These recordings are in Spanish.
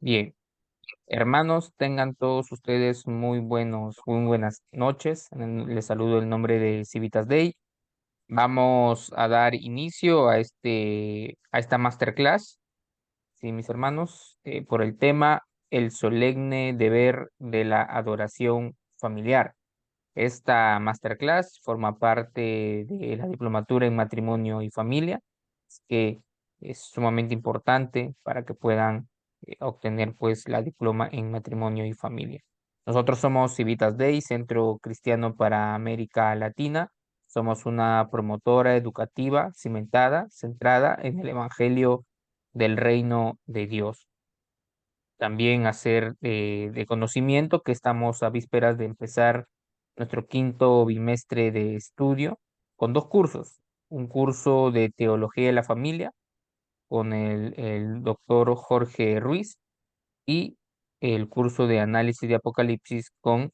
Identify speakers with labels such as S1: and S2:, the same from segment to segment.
S1: Bien, hermanos, tengan todos ustedes muy buenas noches. Les saludo en nombre de Civitas Day. Vamos a dar inicio a a esta masterclass, sí, mis hermanos, por el tema el solemne deber de la adoración familiar. Esta masterclass forma parte de la diplomatura en matrimonio y familia, que es sumamente importante para que puedan obtener pues la diploma en matrimonio y familia. Nosotros somos Civitas Day, Centro Cristiano para América Latina. Somos una promotora educativa cimentada, centrada en el Evangelio del Reino de Dios. También hacer de conocimiento que estamos a vísperas de empezar nuestro quinto bimestre de estudio con dos cursos. Un curso de Teología de la Familia con el doctor Jorge Ruiz y el curso de Análisis de Apocalipsis con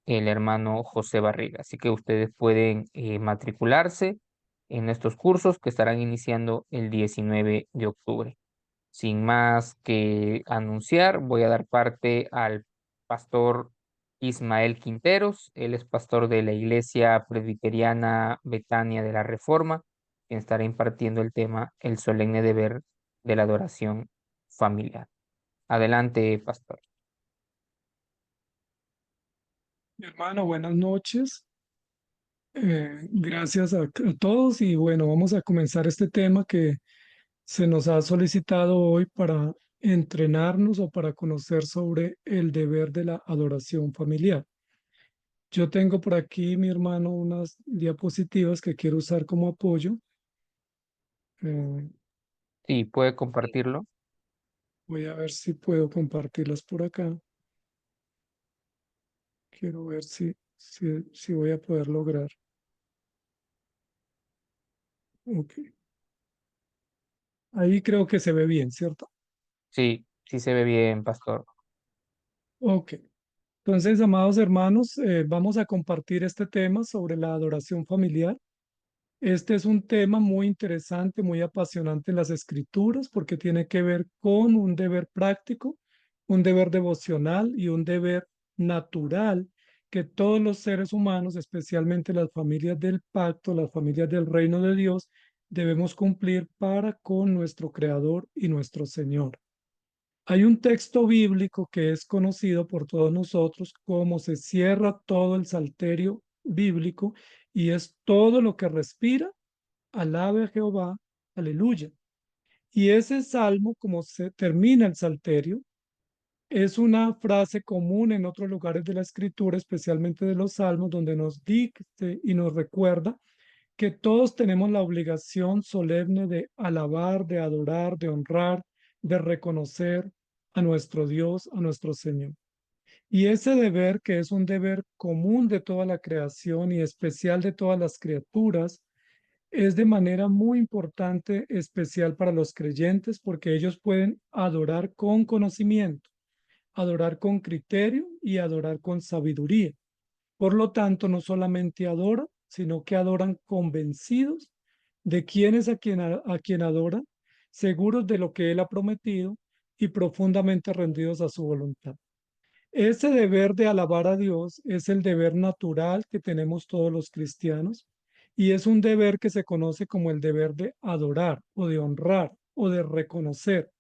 S1: el hermano José Barriga. Así que ustedes pueden matricularse en estos cursos que estarán iniciando el 19 de octubre. Sin más que anunciar, voy a dar parte al pastor Ismael Quinteros. Él es pastor de la Iglesia Presbiteriana Betania de la Reforma, quien estará impartiendo el tema El solemne deber de la adoración familiar. Adelante, pastor.
S2: Mi hermano, buenas noches. Gracias a todos y bueno, vamos a comenzar este tema que se nos ha solicitado hoy para entrenarnos o para conocer sobre el deber de la adoración familiar. Yo tengo por aquí, mi hermano, unas diapositivas que quiero usar como apoyo. Eh,
S1: Sí, puede compartirlo.
S2: Voy a ver si puedo compartirlas por acá. Quiero ver si voy a poder lograr. Ok. Ahí creo que se ve bien, ¿cierto?
S1: Sí, sí se ve bien, pastor.
S2: Ok. Entonces, amados hermanos, vamos a compartir este tema sobre la adoración familiar. Este es un tema muy interesante, muy apasionante en las escrituras porque tiene que ver con un deber práctico, un deber devocional y un deber natural que todos los seres humanos, especialmente las familias del pacto, las familias del reino de Dios, debemos cumplir para con nuestro Creador y nuestro Señor. Hay un texto bíblico que es conocido por todos nosotros como se cierra todo el salterio bíblico y es todo lo que respira, alabe a Jehová, aleluya. Y ese salmo, como se termina el salterio, es una frase común en otros lugares de la escritura, especialmente de los salmos, donde nos dice y nos recuerda que todos tenemos la obligación solemne de alabar, de adorar, de honrar, de reconocer a nuestro Dios, a nuestro Señor. Y ese deber, que es un deber común de toda la creación y especial de todas las criaturas, es de manera muy importante, especial para los creyentes, porque ellos pueden adorar con conocimiento, adorar con criterio y adorar con sabiduría. Por lo tanto, no solamente adoran, sino que adoran convencidos de quién es a quien adoran, seguros de lo que Él ha prometido y profundamente rendidos a su voluntad. Ese deber de alabar a Dios es el deber natural que tenemos todos los cristianos y es un deber que se conoce como el deber de adorar o de honrar o de reconocer.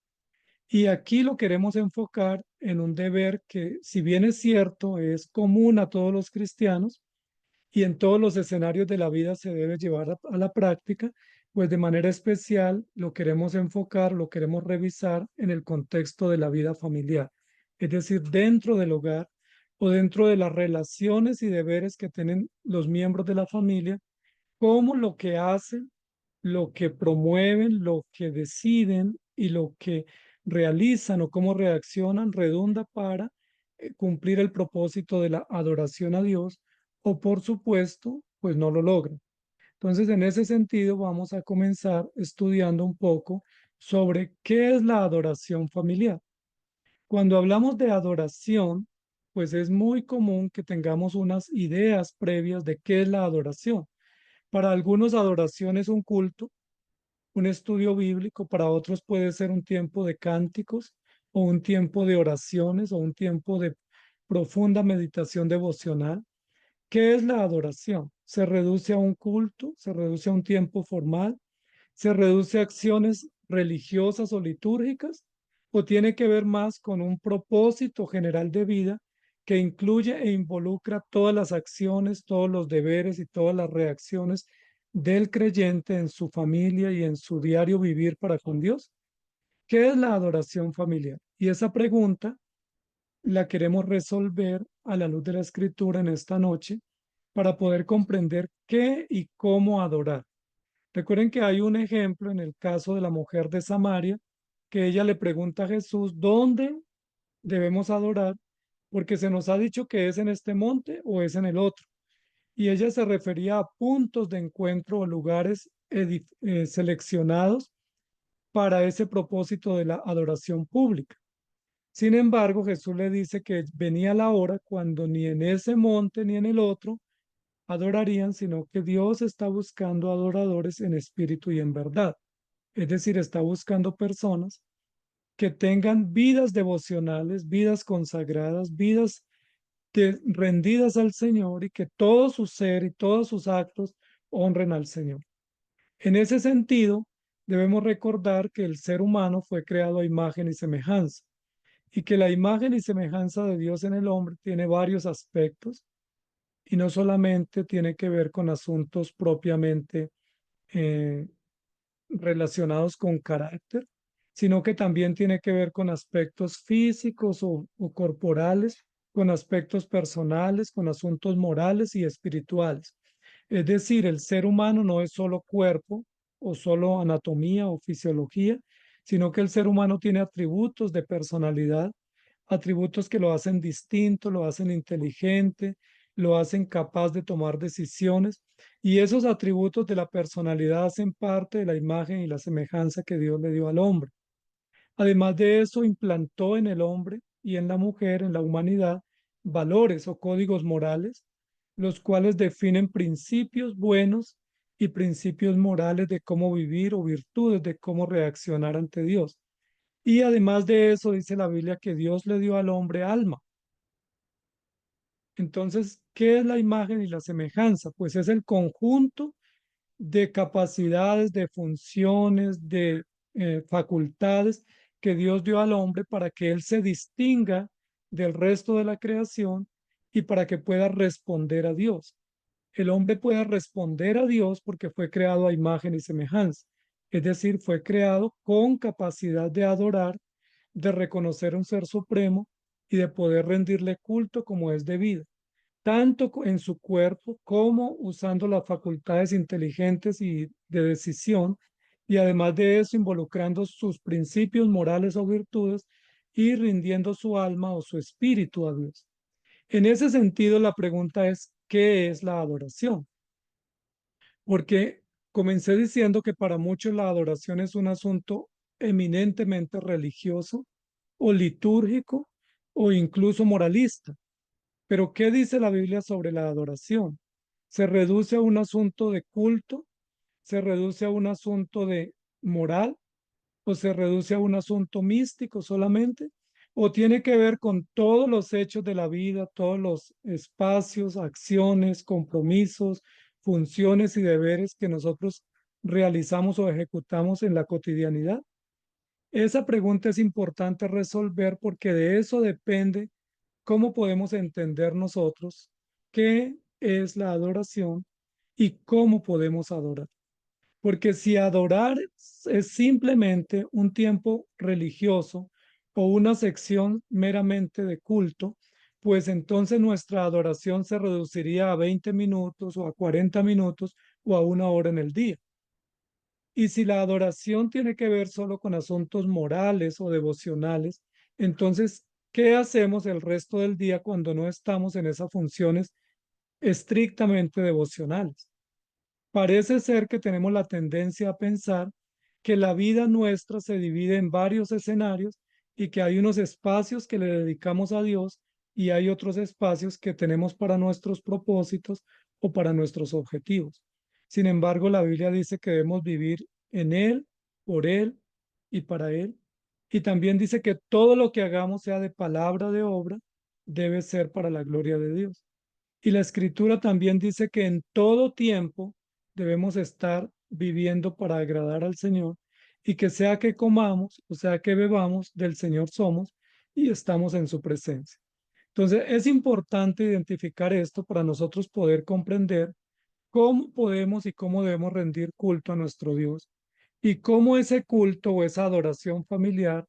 S2: Y aquí lo queremos enfocar en un deber que, si bien es cierto, es común a todos los cristianos y en todos los escenarios de la vida se debe llevar a la práctica, pues de manera especial lo queremos enfocar, lo queremos revisar en el contexto de la vida familiar, es decir, dentro del hogar o dentro de las relaciones y deberes que tienen los miembros de la familia, cómo lo que hacen, lo que promueven, lo que deciden y lo que realizan o cómo reaccionan redunda para cumplir el propósito de la adoración a Dios o por supuesto, pues no lo logran. Entonces, en ese sentido, vamos a comenzar estudiando un poco sobre qué es la adoración familiar. Cuando hablamos de adoración, pues es muy común que tengamos unas ideas previas de qué es la adoración. Para algunos, adoración es un culto, un estudio bíblico, para otros puede ser un tiempo de cánticos o un tiempo de oraciones o un tiempo de profunda meditación devocional. ¿Qué es la adoración? Se reduce a un culto, se reduce a un tiempo formal, se reduce a acciones religiosas o litúrgicas, o tiene que ver más con un propósito general de vida que incluye e involucra todas las acciones, todos los deberes y todas las reacciones del creyente en su familia y en su diario vivir para con Dios. ¿Qué es la adoración familiar? Y esa pregunta la queremos resolver a la luz de la escritura en esta noche para poder comprender qué y cómo adorar. Recuerden que hay un ejemplo en el caso de la mujer de Samaria, que ella le pregunta a Jesús, ¿dónde debemos adorar? Porque se nos ha dicho que es en este monte o es en el otro. Y ella se refería a puntos de encuentro o lugares seleccionados para ese propósito de la adoración pública. Sin embargo, Jesús le dice que venía la hora cuando ni en ese monte ni en el otro adorarían, sino que Dios está buscando adoradores en espíritu y en verdad. Es decir, está buscando personas que tengan vidas devocionales, vidas consagradas, vidas rendidas al Señor y que todo su ser y todos sus actos honren al Señor. En ese sentido, debemos recordar que el ser humano fue creado a imagen y semejanza y que la imagen y semejanza de Dios en el hombre tiene varios aspectos y no solamente tiene que ver con asuntos propiamente eh, relacionados con carácter, sino que también tiene que ver con aspectos físicos o corporales, con aspectos personales, con asuntos morales y espirituales. Es decir, el ser humano no es solo cuerpo o solo anatomía o fisiología, sino que el ser humano tiene atributos de personalidad, atributos que lo hacen distinto, lo hacen inteligente, lo hacen capaz de tomar decisiones. Y esos atributos de la personalidad hacen parte de la imagen y la semejanza que Dios le dio al hombre. Además de eso, implantó en el hombre y en la mujer, en la humanidad, valores o códigos morales, los cuales definen principios buenos y principios morales de cómo vivir o virtudes de cómo reaccionar ante Dios. Y además de eso, dice la Biblia que Dios le dio al hombre alma. Entonces, ¿qué es la imagen y la semejanza? Pues es el conjunto de capacidades, de funciones, de facultades que Dios dio al hombre para que él se distinga del resto de la creación y para que pueda responder a Dios. El hombre pueda responder a Dios porque fue creado a imagen y semejanza. Es decir, fue creado con capacidad de adorar, de reconocer un ser supremo y de poder rendirle culto como es debido tanto en su cuerpo como usando las facultades inteligentes y de decisión, y además de eso involucrando sus principios morales o virtudes y rindiendo su alma o su espíritu a Dios. En ese sentido, la pregunta es, ¿qué es la adoración? Porque comencé diciendo que para muchos la adoración es un asunto eminentemente religioso o litúrgico o incluso moralista. Pero ¿qué dice la Biblia sobre la adoración? ¿Se reduce a un asunto de culto? ¿Se reduce a un asunto de moral? ¿O se reduce a un asunto místico solamente? ¿O tiene que ver con todos los hechos de la vida, todos los espacios, acciones, compromisos, funciones y deberes que nosotros realizamos o ejecutamos en la cotidianidad? Esa pregunta es importante resolver porque de eso depende cómo podemos entender nosotros qué es la adoración y cómo podemos adorar. Porque si adorar es simplemente un tiempo religioso o una sección meramente de culto, pues entonces nuestra adoración se reduciría a 20 minutos o a 40 minutos o a una hora en el día. Y si la adoración tiene que ver solo con asuntos morales o devocionales, entonces, ¿qué hacemos el resto del día cuando no estamos en esas funciones estrictamente devocionales? Parece ser que tenemos la tendencia a pensar que la vida nuestra se divide en varios escenarios y que hay unos espacios que le dedicamos a Dios y hay otros espacios que tenemos para nuestros propósitos o para nuestros objetivos. Sin embargo, la Biblia dice que debemos vivir en Él, por Él y para Él. Y también dice que todo lo que hagamos, sea de palabra o de obra, debe ser para la gloria de Dios. Y la escritura también dice que en todo tiempo debemos estar viviendo para agradar al Señor y que sea que comamos o sea que bebamos, del Señor somos y estamos en su presencia. Entonces es importante identificar esto para nosotros poder comprender cómo podemos y cómo debemos rendir culto a nuestro Dios y cómo ese culto o esa adoración familiar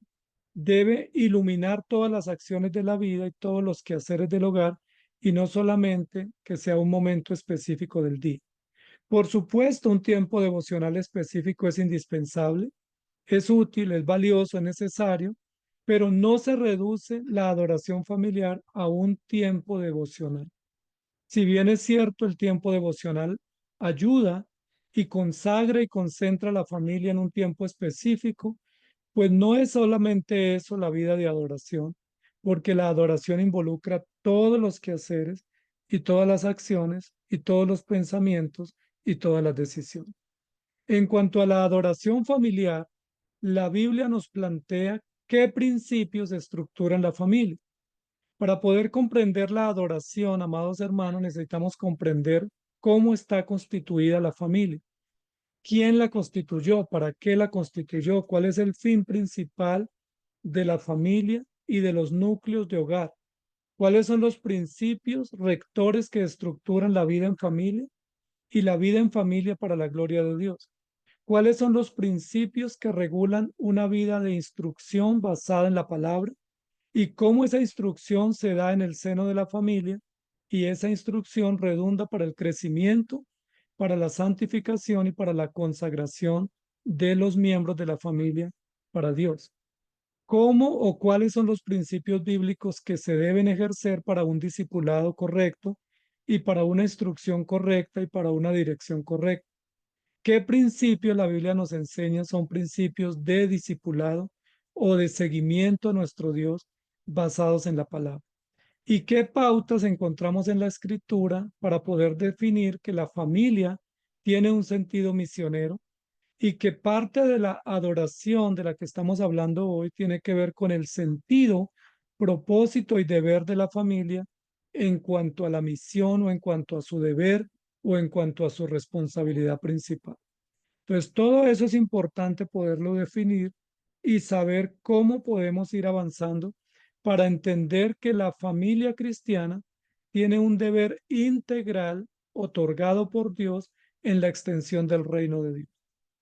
S2: debe iluminar todas las acciones de la vida y todos los quehaceres del hogar y no solamente que sea un momento específico del día. Por supuesto, un tiempo devocional específico es indispensable, es útil, es valioso, es necesario, pero no se reduce la adoración familiar a un tiempo devocional. Si bien es cierto, el tiempo devocional ayuda y consagra y concentra a la familia en un tiempo específico, pues no es solamente eso la vida de adoración, porque la adoración involucra todos los quehaceres y todas las acciones y todos los pensamientos y todas las decisiones. En cuanto a la adoración familiar, la Biblia nos plantea qué principios estructuran la familia. Para poder comprender la adoración, amados hermanos, necesitamos comprender cómo está constituida la familia. ¿Quién la constituyó? ¿Para qué la constituyó? ¿Cuál es el fin principal de la familia y de los núcleos de hogar? ¿Cuáles son los principios rectores que estructuran la vida en familia y la vida en familia para la gloria de Dios? ¿Cuáles son los principios que regulan una vida de instrucción basada en la palabra y cómo esa instrucción se da en el seno de la familia y esa instrucción redunda para el crecimiento, para la santificación y para la consagración de los miembros de la familia para Dios? ¿Cómo o cuáles son los principios bíblicos que se deben ejercer para un discipulado correcto y para una instrucción correcta y para una dirección correcta? ¿Qué principios la Biblia nos enseña son principios de discipulado o de seguimiento a nuestro Dios basados en la palabra? ¿Y qué pautas encontramos en la escritura para poder definir que la familia tiene un sentido misionero y que parte de la adoración de la que estamos hablando hoy tiene que ver con el sentido, propósito y deber de la familia en cuanto a la misión o en cuanto a su deber o en cuanto a su responsabilidad principal? Entonces, todo eso es importante poderlo definir y saber cómo podemos ir avanzando para entender que la familia cristiana tiene un deber integral otorgado por Dios en la extensión del reino de Dios.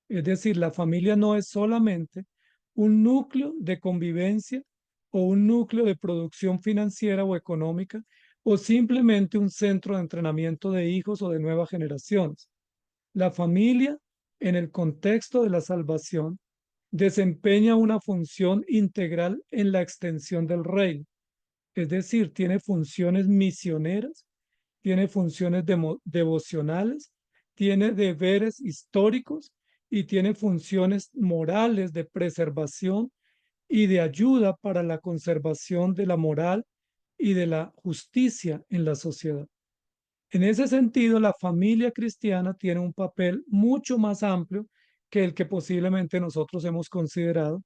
S2: Es decir, la familia no es solamente un núcleo de convivencia o un núcleo de producción financiera o económica o simplemente un centro de entrenamiento de hijos o de nuevas generaciones. La familia, en el contexto de la salvación, desempeña una función integral en la extensión del reino. Es decir, tiene funciones misioneras, tiene funciones devocionales, tiene deberes históricos y tiene funciones morales de preservación y de ayuda para la conservación de la moral y de la justicia en la sociedad. En ese sentido, la familia cristiana tiene un papel mucho más amplio que el que posiblemente nosotros hemos considerado,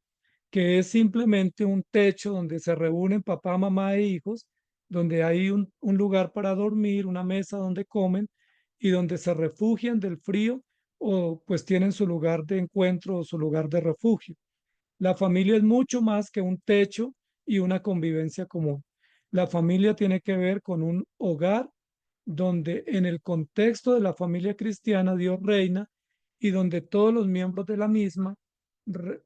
S2: que es simplemente un techo donde se reúnen papá, mamá e hijos, donde hay un lugar para dormir, una mesa donde comen y donde se refugian del frío o pues tienen su lugar de encuentro o su lugar de refugio. La familia es mucho más que un techo y una convivencia común. La familia tiene que ver con un hogar donde en el contexto de la familia cristiana Dios reina y donde todos los miembros de la misma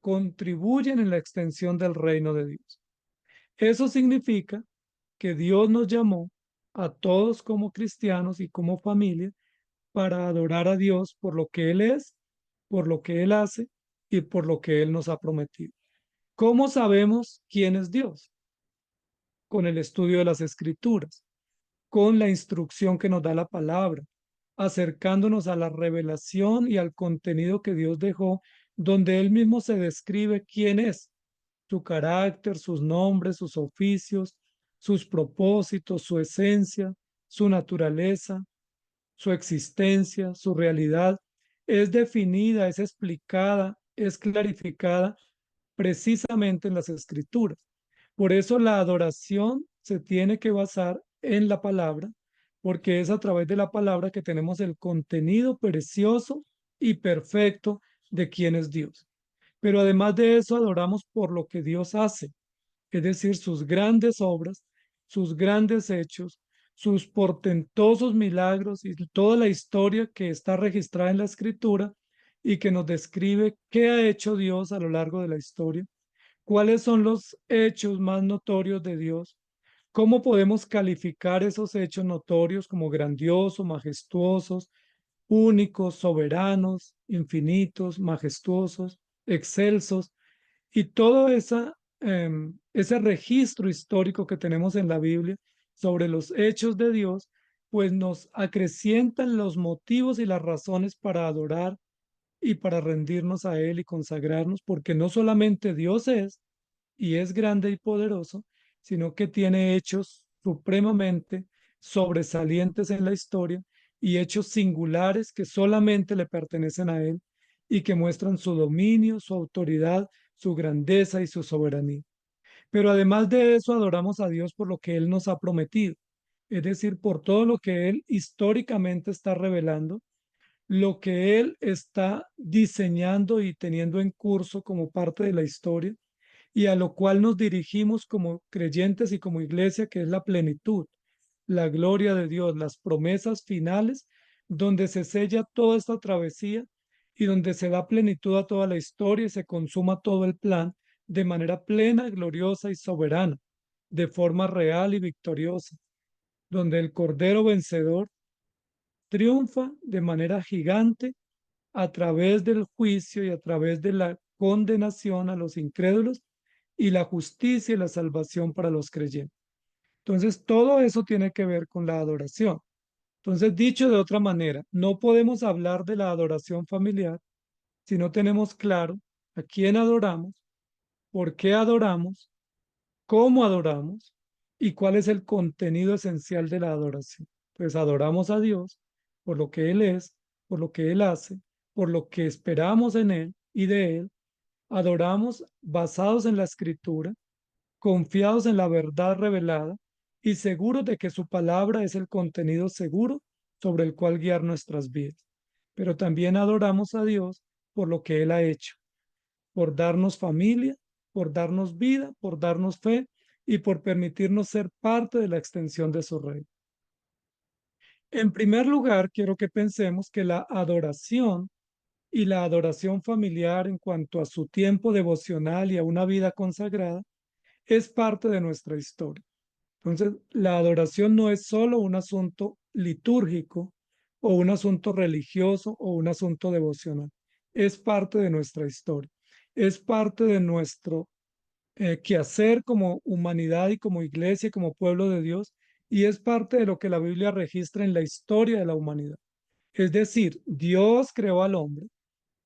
S2: contribuyen en la extensión del reino de Dios. Eso significa que Dios nos llamó a todos como cristianos y como familia para adorar a Dios por lo que Él es, por lo que Él hace y por lo que Él nos ha prometido. ¿Cómo sabemos quién es Dios? Con el estudio de las Escrituras, con la instrucción que nos da la palabra, acercándonos a la revelación y al contenido que Dios dejó, donde Él mismo se describe quién es, su carácter, sus nombres, sus oficios, sus propósitos, su esencia, su naturaleza, su existencia, su realidad. es definida, es explicada, es clarificada precisamente en las escrituras. Por eso la adoración se tiene que basar en la palabra, porque es a través de la palabra que tenemos el contenido precioso y perfecto de quién es Dios. Pero además de eso, adoramos por lo que Dios hace, es decir, sus grandes obras, sus grandes hechos, sus portentosos milagros y toda la historia que está registrada en la escritura y que nos describe qué ha hecho Dios a lo largo de la historia, cuáles son los hechos más notorios de Dios, cómo podemos calificar esos hechos notorios como grandiosos, majestuosos, únicos, soberanos, infinitos, majestuosos, excelsos, y todo ese registro histórico que tenemos en la Biblia sobre los hechos de Dios, pues nos acrecientan los motivos y las razones para adorar y para rendirnos a Él y consagrarnos, porque no solamente Dios es y es grande y poderoso, sino que tiene hechos supremamente sobresalientes en la historia y hechos singulares que solamente le pertenecen a Él y que muestran su dominio, su autoridad, su grandeza y su soberanía. Pero además de eso, adoramos a Dios por lo que Él nos ha prometido, es decir, por todo lo que Él históricamente está revelando, lo que Él está diseñando y teniendo en curso como parte de la historia y a lo cual nos dirigimos como creyentes y como iglesia, que es la plenitud, la gloria de Dios, las promesas finales, donde se sella toda esta travesía y donde se da plenitud a toda la historia y se consuma todo el plan de manera plena, gloriosa y soberana, de forma real y victoriosa, donde el Cordero vencedor triunfa de manera gigante a través del juicio y a través de la condenación a los incrédulos y la justicia y la salvación para los creyentes. Entonces, todo eso tiene que ver con la adoración. Entonces, dicho de otra manera, no podemos hablar de la adoración familiar si no tenemos claro a quién adoramos, por qué adoramos, cómo adoramos y cuál es el contenido esencial de la adoración. Pues adoramos a Dios por lo que Él es, por lo que Él hace, por lo que esperamos en Él y de Él. Adoramos basados en la escritura, confiados en la verdad revelada y seguros de que su palabra es el contenido seguro sobre el cual guiar nuestras vidas. Pero también adoramos a Dios por lo que Él ha hecho, por darnos familia, por darnos vida, por darnos fe y por permitirnos ser parte de la extensión de su reino. En primer lugar, quiero que pensemos que la adoración y la adoración familiar en cuanto a su tiempo devocional y a una vida consagrada es parte de nuestra historia. Entonces, la adoración no es solo un asunto litúrgico o un asunto religioso o un asunto devocional. Es parte de nuestra historia. Es parte de nuestro quehacer como humanidad y como iglesia y como pueblo de Dios. Y es parte de lo que la Biblia registra en la historia de la humanidad. Es decir, Dios creó al hombre,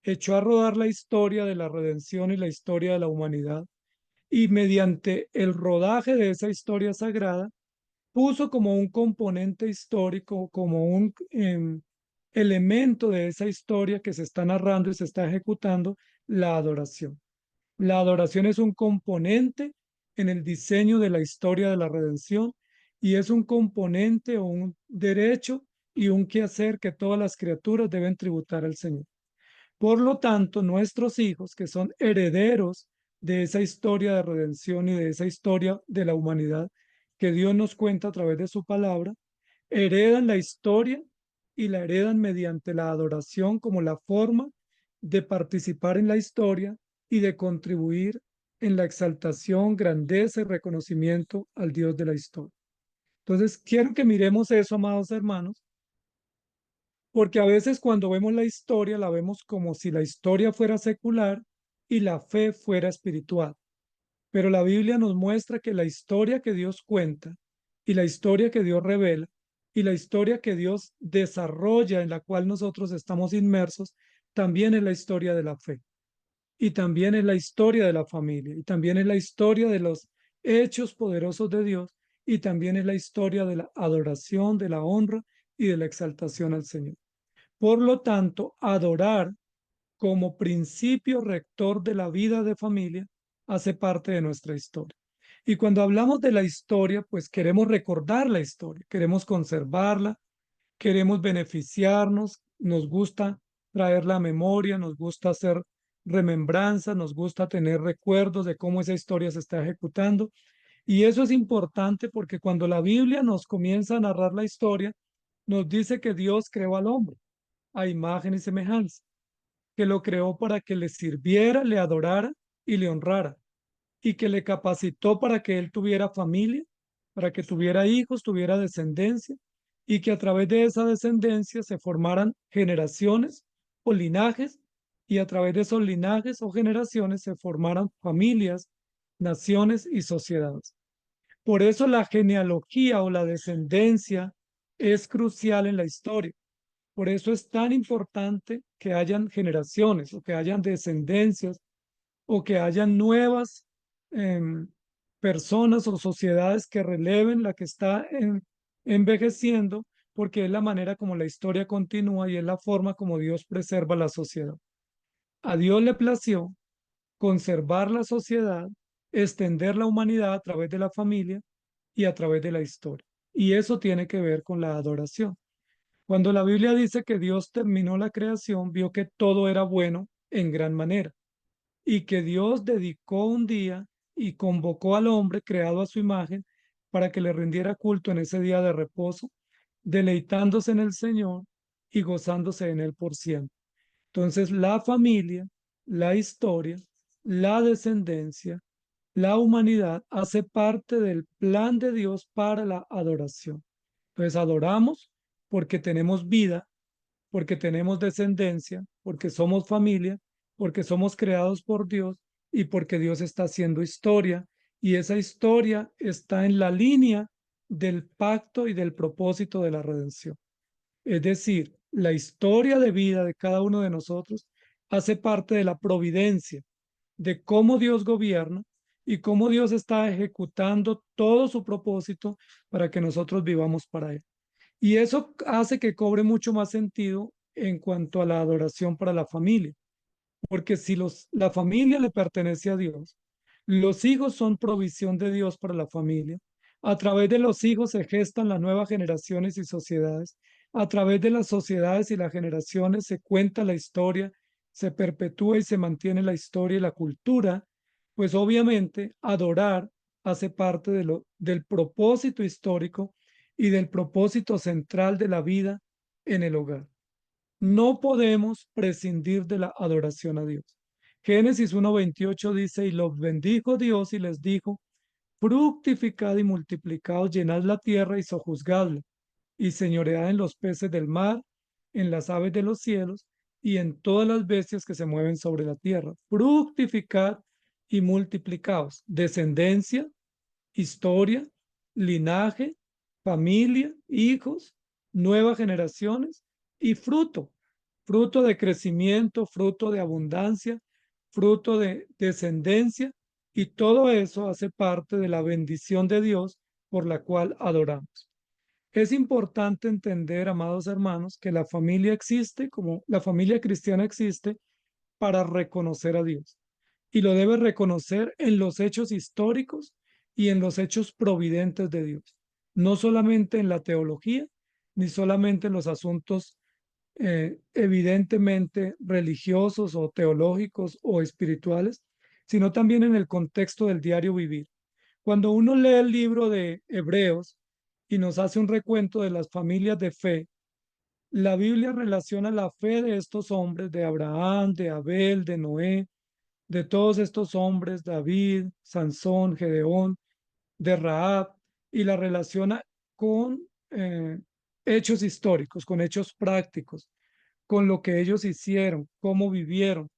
S2: echó a rodar la historia de la redención y la historia de la humanidad. Y mediante el rodaje de esa historia sagrada, puso como un componente histórico, como un elemento de esa historia que se está narrando y se está ejecutando, la adoración. La adoración es un componente en el diseño de la historia de la redención y es un componente o un derecho y un quehacer que todas las criaturas deben tributar al Señor. Por lo tanto, nuestros hijos, que son herederos de esa historia de redención y de esa historia de la humanidad que Dios nos cuenta a través de su palabra, heredan la historia y la heredan mediante la adoración como la forma de participar en la historia y de contribuir en la exaltación, grandeza y reconocimiento al Dios de la historia. Entonces, quiero que miremos eso, amados hermanos, porque a veces cuando vemos la historia, la vemos como si la historia fuera secular y la fe fuera espiritual. Pero la Biblia nos muestra que la historia que Dios cuenta y la historia que Dios revela y la historia que Dios desarrolla en la cual nosotros estamos inmersos, también es la historia de la fe y también es la historia de la familia y también es la historia de los hechos poderosos de Dios y también es la historia de la adoración, de la honra y de la exaltación al Señor. Por lo tanto, adorar como principio rector de la vida de familia hace parte de nuestra historia. Y cuando hablamos de la historia, pues queremos recordar la historia, queremos conservarla, queremos beneficiarnos, nos gusta traer la memoria, nos gusta hacer remembranza, nos gusta tener recuerdos de cómo esa historia se está ejecutando. Y eso es importante porque cuando la Biblia nos comienza a narrar la historia, nos dice que Dios creó al hombre a imagen y semejanza, que lo creó para que le sirviera, le adorara y le honrara, y que le capacitó para que él tuviera familia, para que tuviera hijos, tuviera descendencia, y que a través de esa descendencia se formaran generaciones o linajes, y a través de esos linajes o generaciones se formaran familias, naciones y sociedades. Por eso la genealogía o la descendencia es crucial en la historia. Por eso es tan importante que hayan generaciones o que hayan descendencias o que hayan nuevas em, personas o sociedades que releven la que está envejeciendo, porque es la manera como la historia continúa y es la forma como Dios preserva la sociedad. A Dios le plació conservar la sociedad, extender la humanidad a través de la familia y a través de la historia. Y eso tiene que ver con la adoración. Cuando la Biblia dice que Dios terminó la creación, vio que todo era bueno en gran manera y que Dios dedicó un día y convocó al hombre creado a su imagen para que le rindiera culto en ese día de reposo, deleitándose en el Señor y gozándose en él por siempre. Entonces, la familia, la historia, la descendencia, la humanidad hace parte del plan de Dios para la adoración. Entonces, adoramos porque tenemos vida, porque tenemos descendencia, porque somos familia, porque somos creados por Dios y porque Dios está haciendo historia. Y esa historia está en la línea del pacto y del propósito de la redención. Es decir, la historia de vida de cada uno de nosotros hace parte de la providencia, de cómo Dios gobierna y cómo Dios está ejecutando todo su propósito para que nosotros vivamos para Él. Y eso hace que cobre mucho más sentido en cuanto a la adoración para la familia. Porque si la familia le pertenece a Dios, los hijos son provisión de Dios para la familia. A través de los hijos se gestan las nuevas generaciones y sociedades. A través de las sociedades y las generaciones se cuenta la historia, se perpetúa y se mantiene la historia y la cultura. Pues obviamente adorar hace parte del propósito histórico y del propósito central de la vida en el hogar. No podemos prescindir de la adoración a Dios. Génesis 1:28 dice, y los bendijo Dios y les dijo, fructificad y multiplicaos, llenad la tierra y sojuzgadla, y señoread en los peces del mar, en las aves de los cielos y en todas las bestias que se mueven sobre la tierra. Fructificad y multiplicaos. Descendencia, historia, linaje, familia, hijos, nuevas generaciones y fruto, fruto de crecimiento, fruto de abundancia, fruto de descendencia, y todo eso hace parte de la bendición de Dios por la cual adoramos. Es importante entender, amados hermanos, que la familia existe, como la familia cristiana existe, para reconocer a Dios y lo debe reconocer en los hechos históricos y en los hechos providentes de Dios, no solamente en la teología, ni solamente en los asuntos evidentemente religiosos o teológicos o espirituales, sino también en el contexto del diario vivir. Cuando uno lee el libro de Hebreos y nos hace un recuento de las familias de fe, la Biblia relaciona la fe de estos hombres, de Abraham, de Abel, de Noé, de todos estos hombres, David, Sansón, Gedeón, de Rahab, y la relaciona con hechos históricos, con hechos prácticos, con lo que ellos hicieron, cómo vivieron.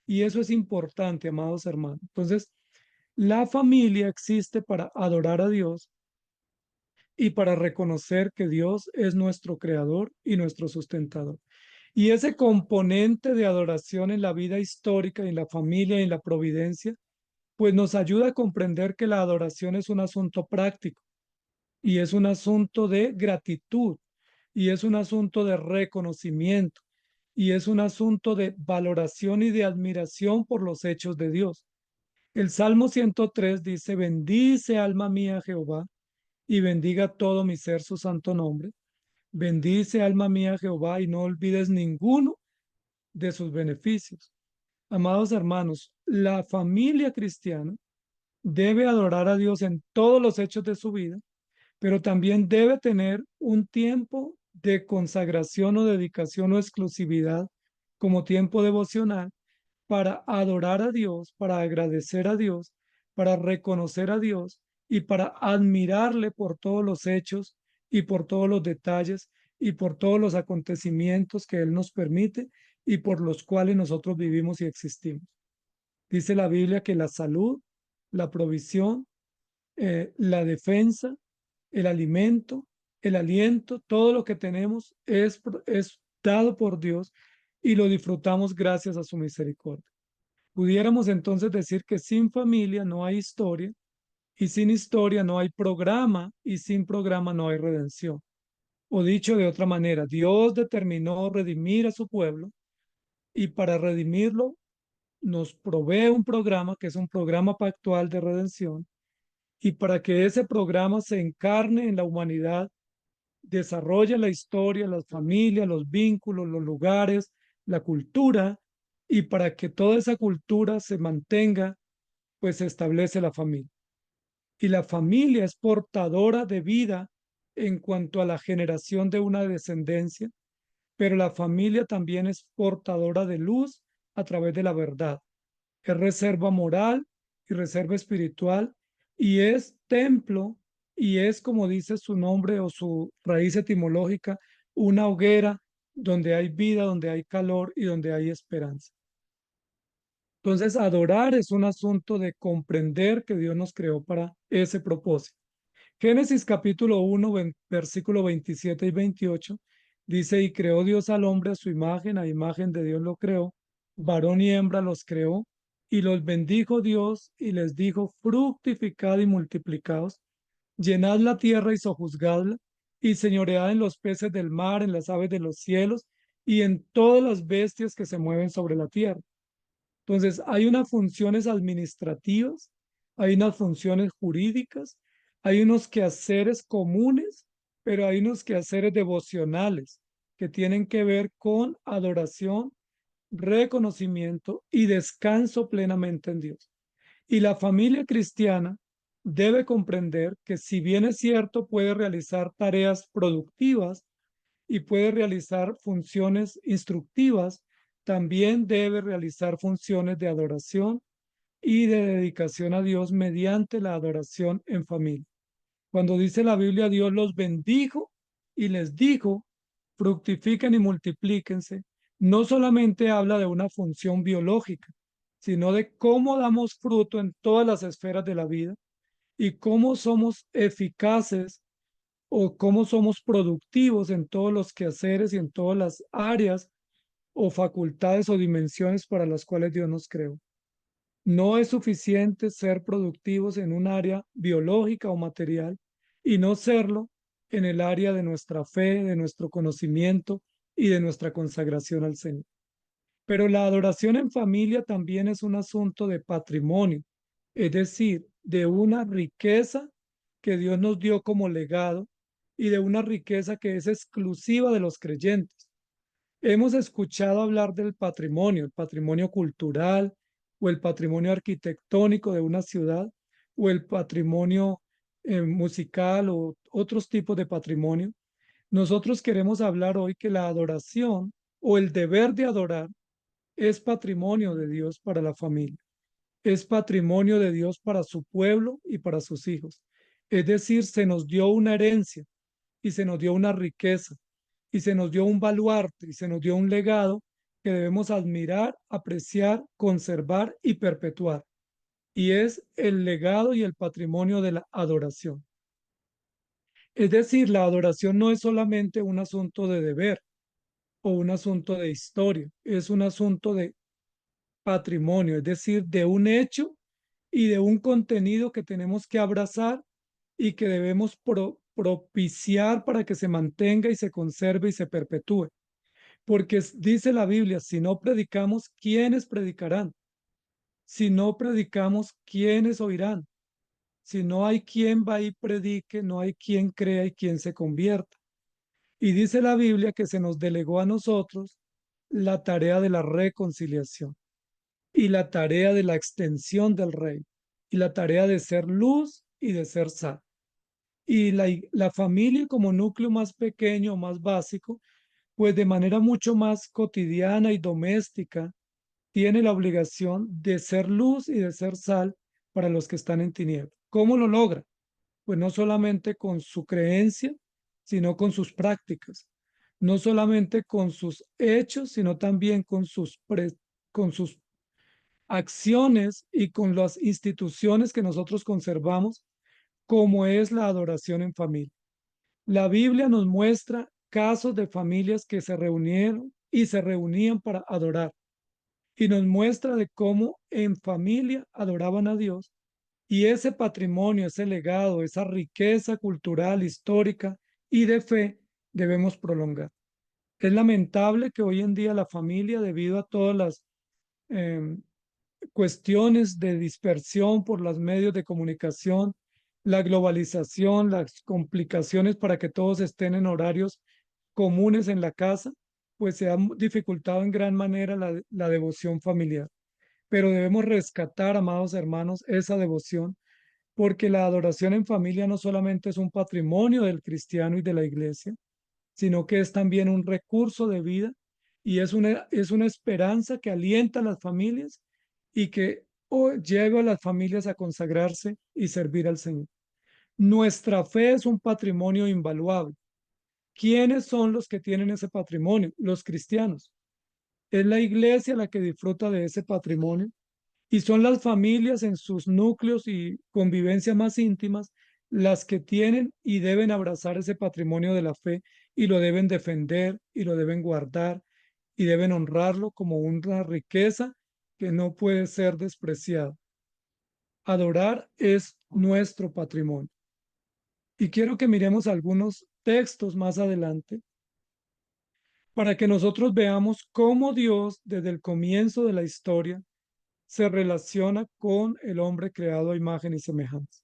S2: Y eso es importante, amados hermanos. Entonces, la familia existe para adorar a Dios y para reconocer que Dios es nuestro creador y nuestro sustentador. Y ese componente de adoración en la vida histórica, en la familia y en la providencia, pues nos ayuda a comprender que la adoración es un asunto práctico y es un asunto de gratitud y es un asunto de reconocimiento. y es un asunto de valoración y de admiración por los hechos de Dios. El Salmo 103 dice, bendice alma mía Jehová y bendiga todo mi ser su santo nombre. Bendice alma mía Jehová y no olvides ninguno de sus beneficios. Amados hermanos, la familia cristiana debe adorar a Dios en todos los hechos de su vida, pero también debe tener un tiempo de consagración o dedicación o exclusividad como tiempo devocional para adorar a Dios, para agradecer a Dios, para reconocer a Dios y para admirarle por todos los hechos y por todos los detalles y por todos los acontecimientos que Él nos permite y por los cuales nosotros vivimos y existimos. Dice la Biblia que la salud, la provisión, la defensa, el alimento, el aliento, todo lo que tenemos es dado por Dios y lo disfrutamos gracias a su misericordia. Pudiéramos entonces decir que sin familia no hay historia y sin historia no hay programa y sin programa no hay redención. O dicho de otra manera, Dios determinó redimir a su pueblo y para redimirlo nos provee un programa que es un programa pactual de redención y para que ese programa se encarne en la humanidad, desarrolle la historia, las familias, los vínculos, los lugares, la cultura y para que toda esa cultura se mantenga, pues se establece la familia. Y la familia es portadora de vida en cuanto a la generación de una descendencia, pero la familia también es portadora de luz a través de la verdad. Es reserva moral y reserva espiritual y es templo y es, como dice su nombre o su raíz etimológica, una hoguera donde hay vida, donde hay calor y donde hay esperanza. Entonces, adorar es un asunto de comprender que Dios nos creó para ese propósito. Génesis capítulo 1, versículo 27 y 28 dice, y creó Dios al hombre a imagen de Dios lo creó, varón y hembra los creó, y los bendijo Dios y les dijo, fructificad y multiplicaos, llenad la tierra y sojuzgadla, y señoread en los peces del mar, en las aves de los cielos, y en todas las bestias que se mueven sobre la tierra. Entonces, hay unas funciones administrativas, hay unas funciones jurídicas, hay unos quehaceres comunes, pero hay unos quehaceres devocionales que tienen que ver con adoración, reconocimiento y descanso plenamente en Dios. Y la familia cristiana debe comprender que si bien es cierto, puede realizar tareas productivas, y puede realizar funciones instructivas, también debe realizar funciones de adoración y de dedicación a Dios mediante la adoración en familia. Cuando dice la Biblia, Dios los bendijo y les dijo, fructifiquen y multiplíquense, no solamente habla de una función biológica, sino de cómo damos fruto en todas las esferas de la vida y cómo somos eficaces o cómo somos productivos en todos los quehaceres y en todas las áreas o facultades o dimensiones para las cuales Dios nos creó. No es suficiente ser productivos en un área biológica o material y no serlo en el área de nuestra fe, de nuestro conocimiento y de nuestra consagración al Señor. Pero la adoración en familia también es un asunto de patrimonio, es decir, de una riqueza que Dios nos dio como legado y de una riqueza que es exclusiva de los creyentes. Hemos escuchado hablar del patrimonio, el patrimonio cultural o el patrimonio arquitectónico de una ciudad o el patrimonio musical o otros tipos de patrimonio. Nosotros queremos hablar hoy que la adoración o el deber de adorar es patrimonio de Dios para la familia, es patrimonio de Dios para su pueblo y para sus hijos. Es decir, se nos dio una herencia y se nos dio una riqueza y se nos dio un baluarte y se nos dio un legado que debemos admirar, apreciar, conservar y perpetuar. Y es el legado y el patrimonio de la adoración. Es decir, la adoración no es solamente un asunto de deber o un asunto de historia, es un asunto de patrimonio, es decir, de un hecho y de un contenido que tenemos que abrazar y que debemos propiciar para que se mantenga y se conserve y se perpetúe. porque dice la Biblia, si no predicamos, ¿quiénes predicarán? Si no predicamos, ¿quiénes oirán? Si no hay quien va y predique, no hay quien crea y quien se convierta. Y dice la Biblia que se nos delegó a nosotros la tarea de la reconciliación y la tarea de la extensión del reino y la tarea de ser luz y de ser sal. Y la familia como núcleo más pequeño, más básico, pues de manera mucho más cotidiana y doméstica, tiene la obligación de ser luz y de ser sal para los que están en tinieblas. ¿Cómo lo logra? Pues no solamente con su creencia, sino con sus prácticas, no solamente con sus hechos, sino también con sus acciones y con las instituciones que nosotros conservamos, como es la adoración en familia. La Biblia nos muestra casos de familias que se reunieron y se reunían para adorar y nos muestra de cómo en familia adoraban a Dios y ese patrimonio, ese legado, esa riqueza cultural, histórica y de fe debemos prolongar. Es lamentable que hoy en día la familia, debido a todas las eh, cuestiones de dispersión por los medios de comunicación, la globalización, las complicaciones para que todos estén en horarios comunes en la casa, pues se ha dificultado en gran manera la devoción familiar. Pero debemos rescatar, amados hermanos, esa devoción, porque la adoración en familia no solamente es un patrimonio del cristiano y de la iglesia, sino que es también un recurso de vida y es una esperanza que alienta a las familias y que lleva a las familias a consagrarse y servir al Señor. Nuestra fe es un patrimonio invaluable. ¿Quiénes son los que tienen ese patrimonio? Los cristianos. Es la iglesia la que disfruta de ese patrimonio y son las familias en sus núcleos y convivencia más íntimas las que tienen y deben abrazar ese patrimonio de la fe y lo deben defender y lo deben guardar y deben honrarlo como una riqueza que no puede ser despreciada. Adorar es nuestro patrimonio. Y quiero que miremos algunos textos más adelante para que nosotros veamos cómo Dios desde el comienzo de la historia se relaciona con el hombre creado a imagen y semejanza.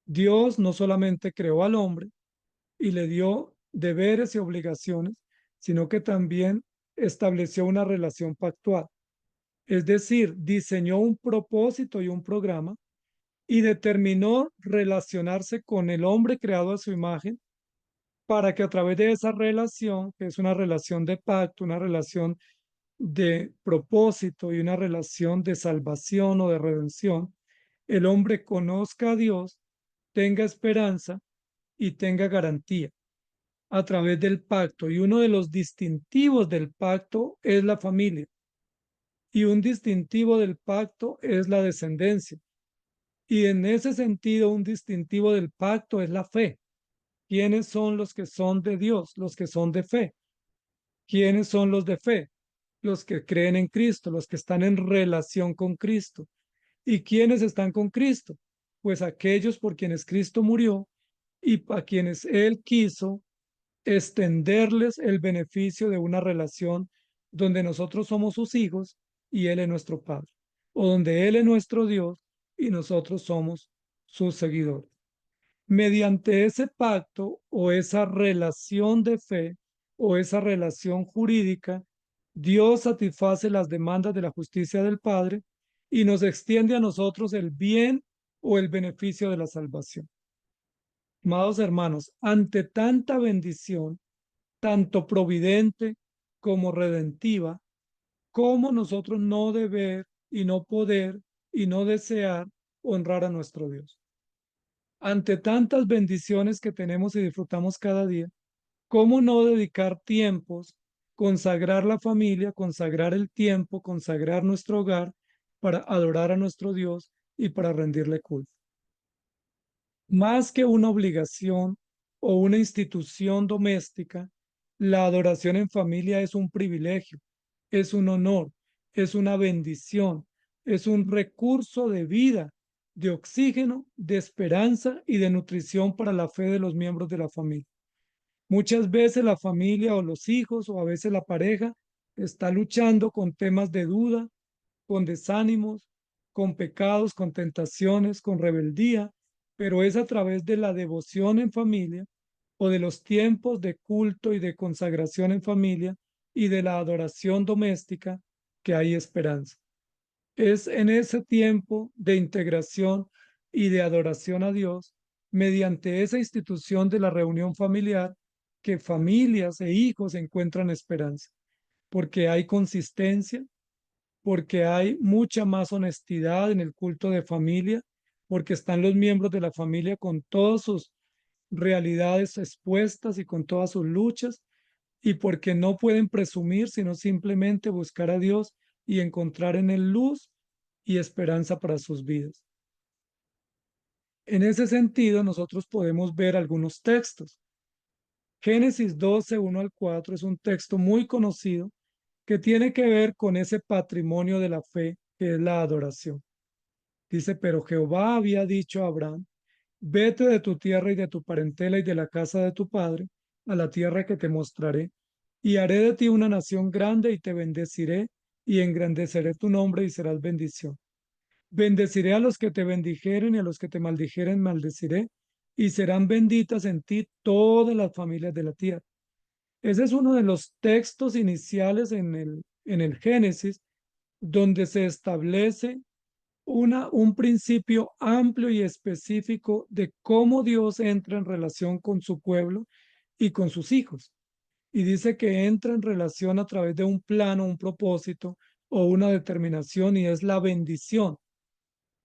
S2: Dios no solamente creó al hombre y le dio deberes y obligaciones, sino que también estableció una relación pactual. Es decir, diseñó un propósito y un programa y determinó relacionarse con el hombre creado a su imagen para que a través de esa relación, que es una relación de pacto, una relación de propósito y una relación de salvación o de redención, el hombre conozca a Dios, tenga esperanza y tenga garantía a través del pacto. Y uno de los distintivos del pacto es la familia. Y un distintivo del pacto es la descendencia. Y en ese sentido, un distintivo del pacto es la fe. ¿Quiénes son los que son de Dios? Los que son de fe. ¿Quiénes son los de fe? Los que creen en Cristo, los que están en relación con Cristo. ¿Y quiénes están con Cristo? Pues aquellos por quienes Cristo murió y para quienes Él quiso extenderles el beneficio de una relación donde nosotros somos sus hijos y Él es nuestro Padre, o donde Él es nuestro Dios y nosotros somos sus seguidores. Mediante ese pacto o esa relación de fe o esa relación jurídica, Dios satisface las demandas de la justicia del Padre y nos extiende a nosotros el bien o el beneficio de la salvación. Amados hermanos, ante tanta bendición, tanto providente como redentiva, ¿cómo nosotros no deber y no poder y no desear honrar a nuestro Dios? Ante tantas bendiciones que tenemos y disfrutamos cada día, ¿cómo no dedicar tiempos, consagrar la familia, consagrar el tiempo, consagrar nuestro hogar para adorar a nuestro Dios y para rendirle culto? Más que una obligación o una institución doméstica, la adoración en familia es un privilegio, es un honor, es una bendición, es un recurso de vida, de oxígeno, de esperanza y de nutrición para la fe de los miembros de la familia. Muchas veces la familia o los hijos o a veces la pareja está luchando con temas de duda, con desánimos, con pecados, con tentaciones, con rebeldía, pero es a través de la devoción en familia o de los tiempos de culto y de consagración en familia y de la adoración doméstica que hay esperanza. Es en ese tiempo de integración y de adoración a Dios, mediante esa institución de la reunión familiar, que familias e hijos encuentran esperanza, porque hay consistencia, porque hay mucha más honestidad en el culto de familia, porque están los miembros de la familia con todas sus realidades expuestas y con todas sus luchas, y porque no pueden presumir, sino simplemente buscar a Dios y encontrar en Él luz y esperanza para sus vidas. En ese sentido, nosotros podemos ver algunos textos. Génesis 12, 1 al 4 es un texto muy conocido que tiene que ver con ese patrimonio de la fe que es la adoración. Dice, pero Jehová había dicho a Abraham, vete de tu tierra y de tu parentela y de la casa de tu padre a la tierra que te mostraré, y haré de ti una nación grande y te bendeciré y engrandeceré tu nombre y serás bendición. Bendeciré a los que te bendijeren y a los que te maldijeren maldeciré, y serán benditas en ti todas las familias de la tierra. Ese es uno de los textos iniciales en el Génesis, donde se establece un principio amplio y específico de cómo Dios entra en relación con su pueblo y con sus hijos. Y dice que entra en relación a través de un plano, un propósito o una determinación, y es la bendición,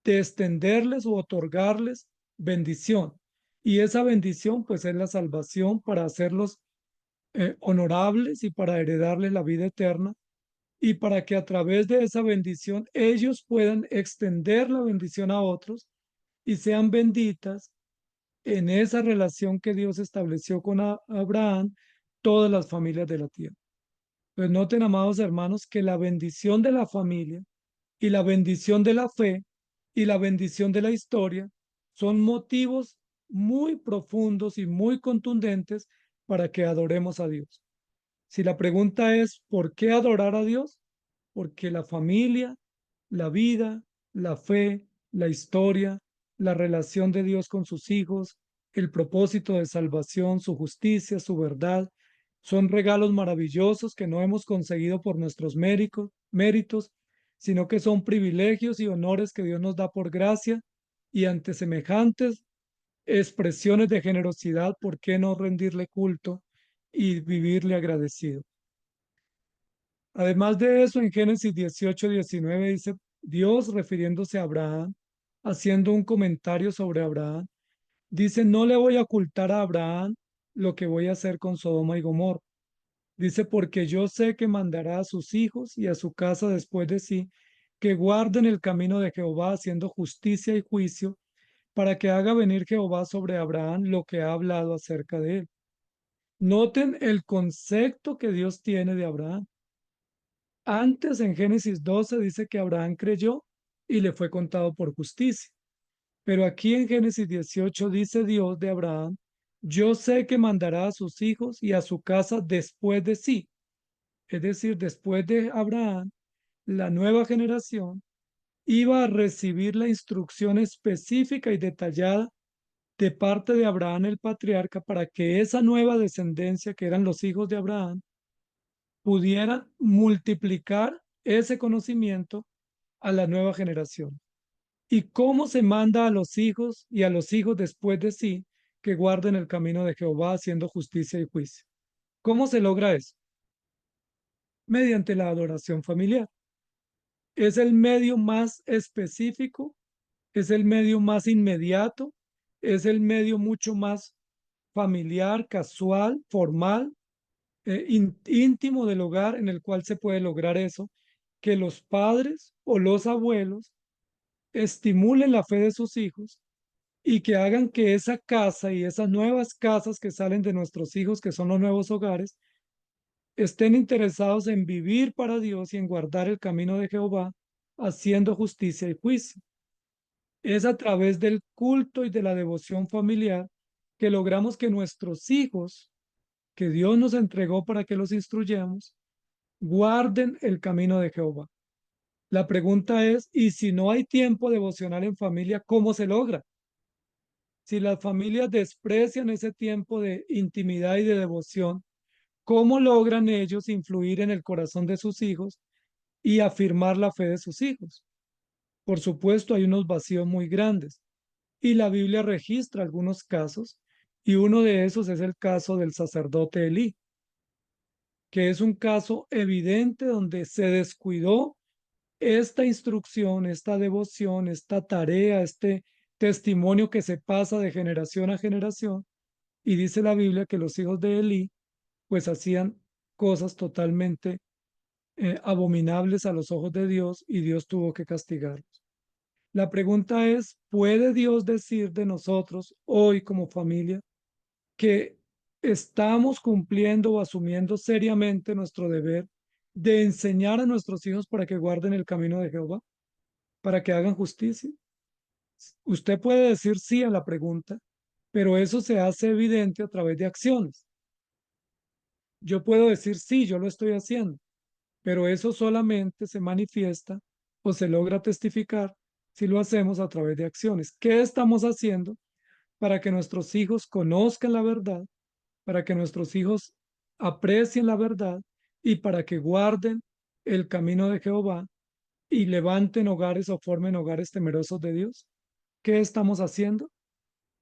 S2: de extenderles o otorgarles bendición. Y esa bendición pues es la salvación para hacerlos honorables y para heredarles la vida eterna, y para que a través de esa bendición ellos puedan extender la bendición a otros y sean benditas en esa relación que Dios estableció con Abraham, todas las familias de la tierra. Pues noten, amados hermanos, que la bendición de la familia y la bendición de la fe y la bendición de la historia son motivos muy profundos y muy contundentes para que adoremos a Dios. Si la pregunta es, ¿por qué adorar a Dios? Porque la familia, la vida, la fe, la historia, la relación de Dios con sus hijos, el propósito de salvación, su justicia, su verdad, son regalos maravillosos que no hemos conseguido por nuestros méritos, sino que son privilegios y honores que Dios nos da por gracia, y ante semejantes expresiones de generosidad, ¿por qué no rendirle culto y vivirle agradecido? Además de eso, en Génesis 18-19 dice Dios refiriéndose a Abraham, haciendo un comentario sobre Abraham. Dice, no le voy a ocultar a Abraham lo que voy a hacer con Sodoma y Gomorra. Dice, porque yo sé que mandará a sus hijos y a su casa después de sí, que guarden el camino de Jehová haciendo justicia y juicio, para que haga venir Jehová sobre Abraham lo que ha hablado acerca de él. Noten el concepto que Dios tiene de Abraham. Antes en Génesis 12 dice que Abraham creyó y le fue contado por justicia. Pero aquí en Génesis 18 dice Dios de Abraham, yo sé que mandará a sus hijos y a su casa después de sí. Es decir, después de Abraham, la nueva generación iba a recibir la instrucción específica y detallada de parte de Abraham el patriarca, para que esa nueva descendencia, que eran los hijos de Abraham, pudieran multiplicar ese conocimiento a la nueva generación. ¿Y cómo se manda a los hijos y a los hijos después de sí que guarden el camino de Jehová haciendo justicia y juicio? ¿Cómo se logra eso? Mediante la adoración familiar. Es el medio más específico, es el medio más inmediato, es el medio mucho más familiar, casual, formal, íntimo del hogar, en el cual se puede lograr eso, que los padres o los abuelos estimulen la fe de sus hijos y que hagan que esa casa y esas nuevas casas que salen de nuestros hijos, que son los nuevos hogares, estén interesados en vivir para Dios y en guardar el camino de Jehová, haciendo justicia y juicio. Es a través del culto y de la devoción familiar que logramos que nuestros hijos que Dios nos entregó para que los instruyamos, guarden el camino de Jehová. La pregunta es, ¿y si no hay tiempo devocional en familia, cómo se logra? Si las familias desprecian ese tiempo de intimidad y de devoción, ¿cómo logran ellos influir en el corazón de sus hijos y afirmar la fe de sus hijos? Por supuesto, hay unos vacíos muy grandes y la Biblia registra algunos casos y uno de esos es el caso del sacerdote Elí, que es un caso evidente donde se descuidó esta instrucción, esta devoción, esta tarea, este testimonio que se pasa de generación a generación. Y dice la Biblia que los hijos de Elí pues hacían cosas totalmente abominables a los ojos de Dios y Dios tuvo que castigarlos. La pregunta es, ¿puede Dios decir de nosotros hoy como familia que estamos cumpliendo o asumiendo seriamente nuestro deber de enseñar a nuestros hijos para que guarden el camino de Jehová, para que hagan justicia? Usted puede decir sí a la pregunta, pero eso se hace evidente a través de acciones. Yo puedo decir sí, yo lo estoy haciendo, pero eso solamente se manifiesta o se logra testificar si lo hacemos a través de acciones. ¿Qué estamos haciendo para que nuestros hijos conozcan la verdad, para que nuestros hijos aprecien la verdad y para que guarden el camino de Jehová y levanten hogares o formen hogares temerosos de Dios? ¿Qué estamos haciendo?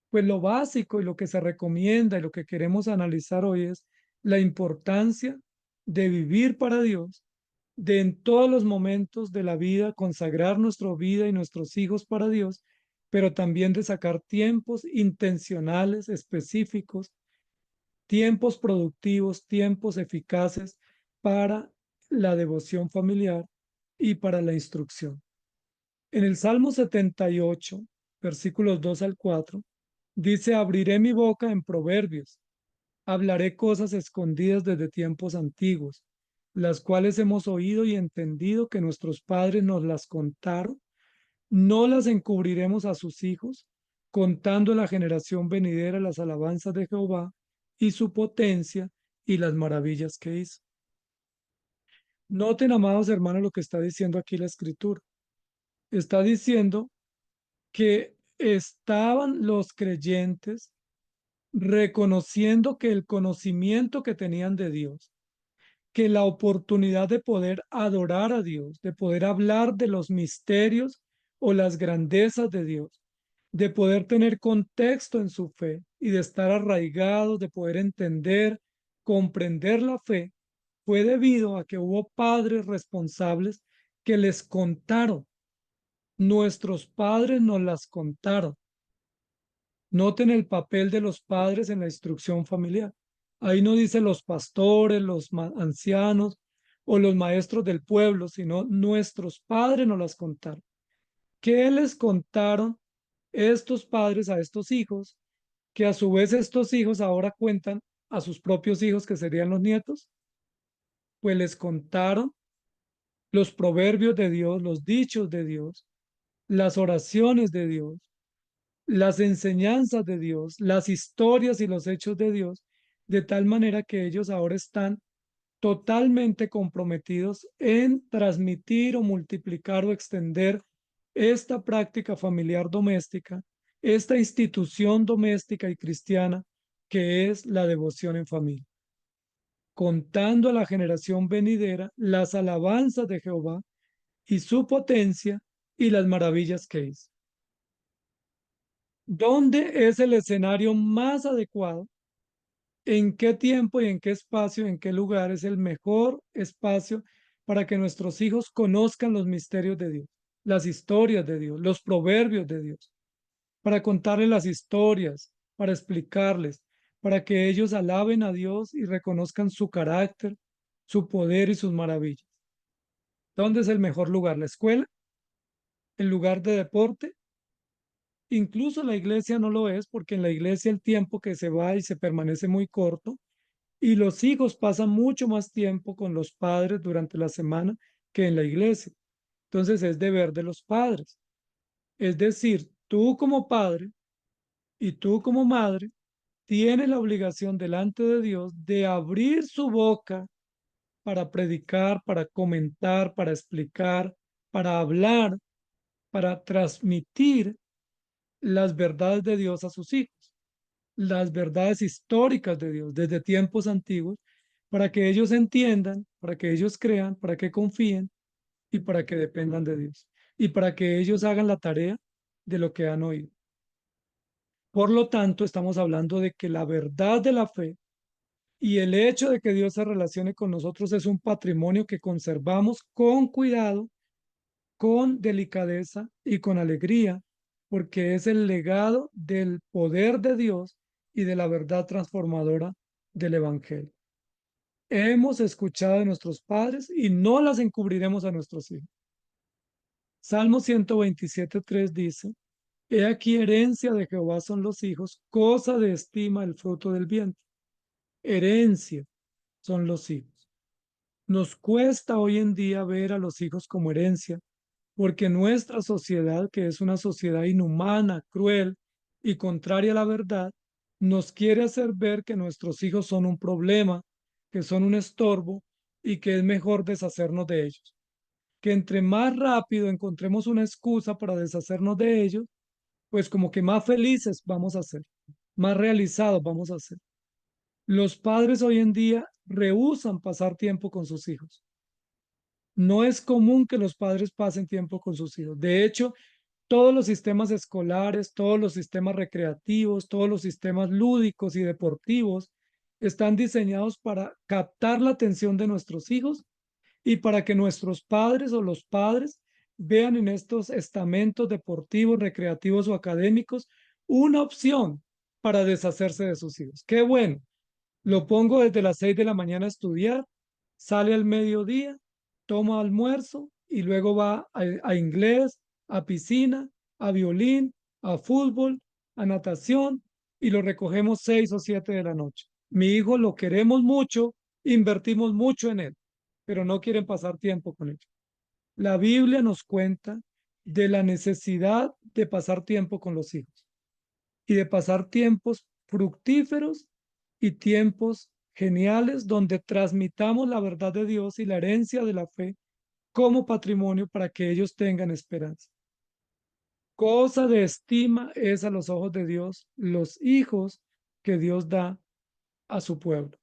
S2: Pues lo básico y lo que se recomienda y lo que queremos analizar hoy es la importancia de vivir para Dios, de en todos los momentos de la vida consagrar nuestra vida y nuestros hijos para Dios, pero también de sacar tiempos intencionales, específicos, tiempos productivos, tiempos eficaces para la devoción familiar y para la instrucción. En el Salmo 78, versículos 2 al 4, dice, abriré mi boca en proverbios, hablaré cosas escondidas desde tiempos antiguos, las cuales hemos oído y entendido que nuestros padres nos las contaron. No las encubriremos a sus hijos, contando la generación venidera las alabanzas de Jehová y su potencia y las maravillas que hizo. Noten, amados hermanos, lo que está diciendo aquí la escritura. Está diciendo que estaban los creyentes reconociendo que el conocimiento que tenían de Dios, que la oportunidad de poder adorar a Dios, de poder hablar de los misterios o las grandezas de Dios, de poder tener contexto en su fe y de estar arraigados, de poder entender, comprender la fe, fue debido a que hubo padres responsables que les contaron. Nuestros padres nos las contaron. Noten el papel de los padres en la instrucción familiar. Ahí no dice los pastores, los ancianos o los maestros del pueblo, sino nuestros padres nos las contaron. ¿Qué les contaron estos padres a estos hijos? Que a su vez estos hijos ahora cuentan a sus propios hijos, que serían los nietos. Pues les contaron los proverbios de Dios, los dichos de Dios, las oraciones de Dios, las enseñanzas de Dios, las historias y los hechos de Dios, de tal manera que ellos ahora están totalmente comprometidos en transmitir o multiplicar o extender esta práctica familiar doméstica, esta institución doméstica y cristiana que es la devoción en familia, contando a la generación venidera las alabanzas de Jehová y su potencia y las maravillas que hizo. ¿Dónde es el escenario más adecuado? ¿En qué tiempo y en qué espacio, en qué lugar es el mejor espacio para que nuestros hijos conozcan los misterios de Dios, las historias de Dios, los proverbios de Dios, para contarles las historias, para explicarles, para que ellos alaben a Dios y reconozcan su carácter, su poder y sus maravillas? ¿Dónde es el mejor lugar? ¿La escuela? ¿El lugar de deporte? Incluso la iglesia no lo es, porque en la iglesia el tiempo que se va y se permanece muy corto y los hijos pasan mucho más tiempo con los padres durante la semana que en la iglesia. Entonces es deber de los padres. Es decir, tú como padre y tú como madre tiene la obligación delante de Dios de abrir su boca para predicar, para comentar, para explicar, para hablar, para transmitir las verdades de Dios a sus hijos, las verdades históricas de Dios desde tiempos antiguos, para que ellos entiendan, para que ellos crean, para que confíen y para que dependan de Dios y para que ellos hagan la tarea de lo que han oído. Por lo tanto, estamos hablando de que la verdad de la fe y el hecho de que Dios se relacione con nosotros es un patrimonio que conservamos con cuidado, con delicadeza y con alegría, porque es el legado del poder de Dios y de la verdad transformadora del Evangelio. Hemos escuchado de nuestros padres y no las encubriremos a nuestros hijos. Salmo 127:3 dice, He aquí herencia de Jehová son los hijos, cosa de estima el fruto del vientre. Herencia son los hijos. Nos cuesta hoy en día ver a los hijos como herencia, porque nuestra sociedad, que es una sociedad inhumana, cruel y contraria a la verdad, nos quiere hacer ver que nuestros hijos son un problema, que son un estorbo y que es mejor deshacernos de ellos. Que entre más rápido encontremos una excusa para deshacernos de ellos, pues como que más felices vamos a ser, más realizados vamos a ser. Los padres hoy en día rehúsan pasar tiempo con sus hijos. No es común que los padres pasen tiempo con sus hijos. De hecho, todos los sistemas escolares, todos los sistemas recreativos, todos los sistemas lúdicos y deportivos están diseñados para captar la atención de nuestros hijos y para que nuestros padres o los padres vean en estos estamentos deportivos, recreativos o académicos una opción para deshacerse de sus hijos. Qué bueno, lo pongo desde las 6 de la mañana a estudiar, sale al mediodía, toma almuerzo y luego va a inglés, a piscina, a violín, a fútbol, a natación y lo recogemos 6 o 7 de la noche. Mi hijo lo queremos mucho, invertimos mucho en él, pero no quieren pasar tiempo con él. La Biblia nos cuenta de la necesidad de pasar tiempo con los hijos y de pasar tiempos fructíferos y tiempos geniales donde transmitamos la verdad de Dios y la herencia de la fe como patrimonio para que ellos tengan esperanza. Cosa de estima es a los ojos de Dios los hijos que Dios da a su pueblo.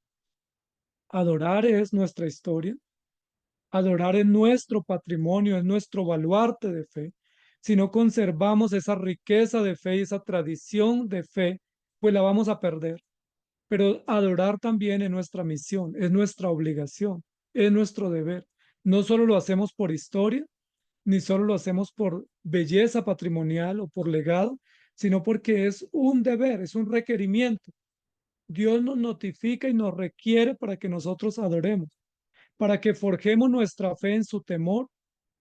S2: Adorar es nuestra historia, adorar es nuestro patrimonio, es nuestro baluarte de fe. Si no conservamos esa riqueza de fe y esa tradición de fe, pues la vamos a perder. Pero adorar también es nuestra misión, es nuestra obligación, es nuestro deber. No solo lo hacemos por historia, ni solo lo hacemos por belleza patrimonial o por legado, sino porque es un deber, es un requerimiento. Dios nos notifica y nos requiere para que nosotros adoremos, para que forjemos nuestra fe en su temor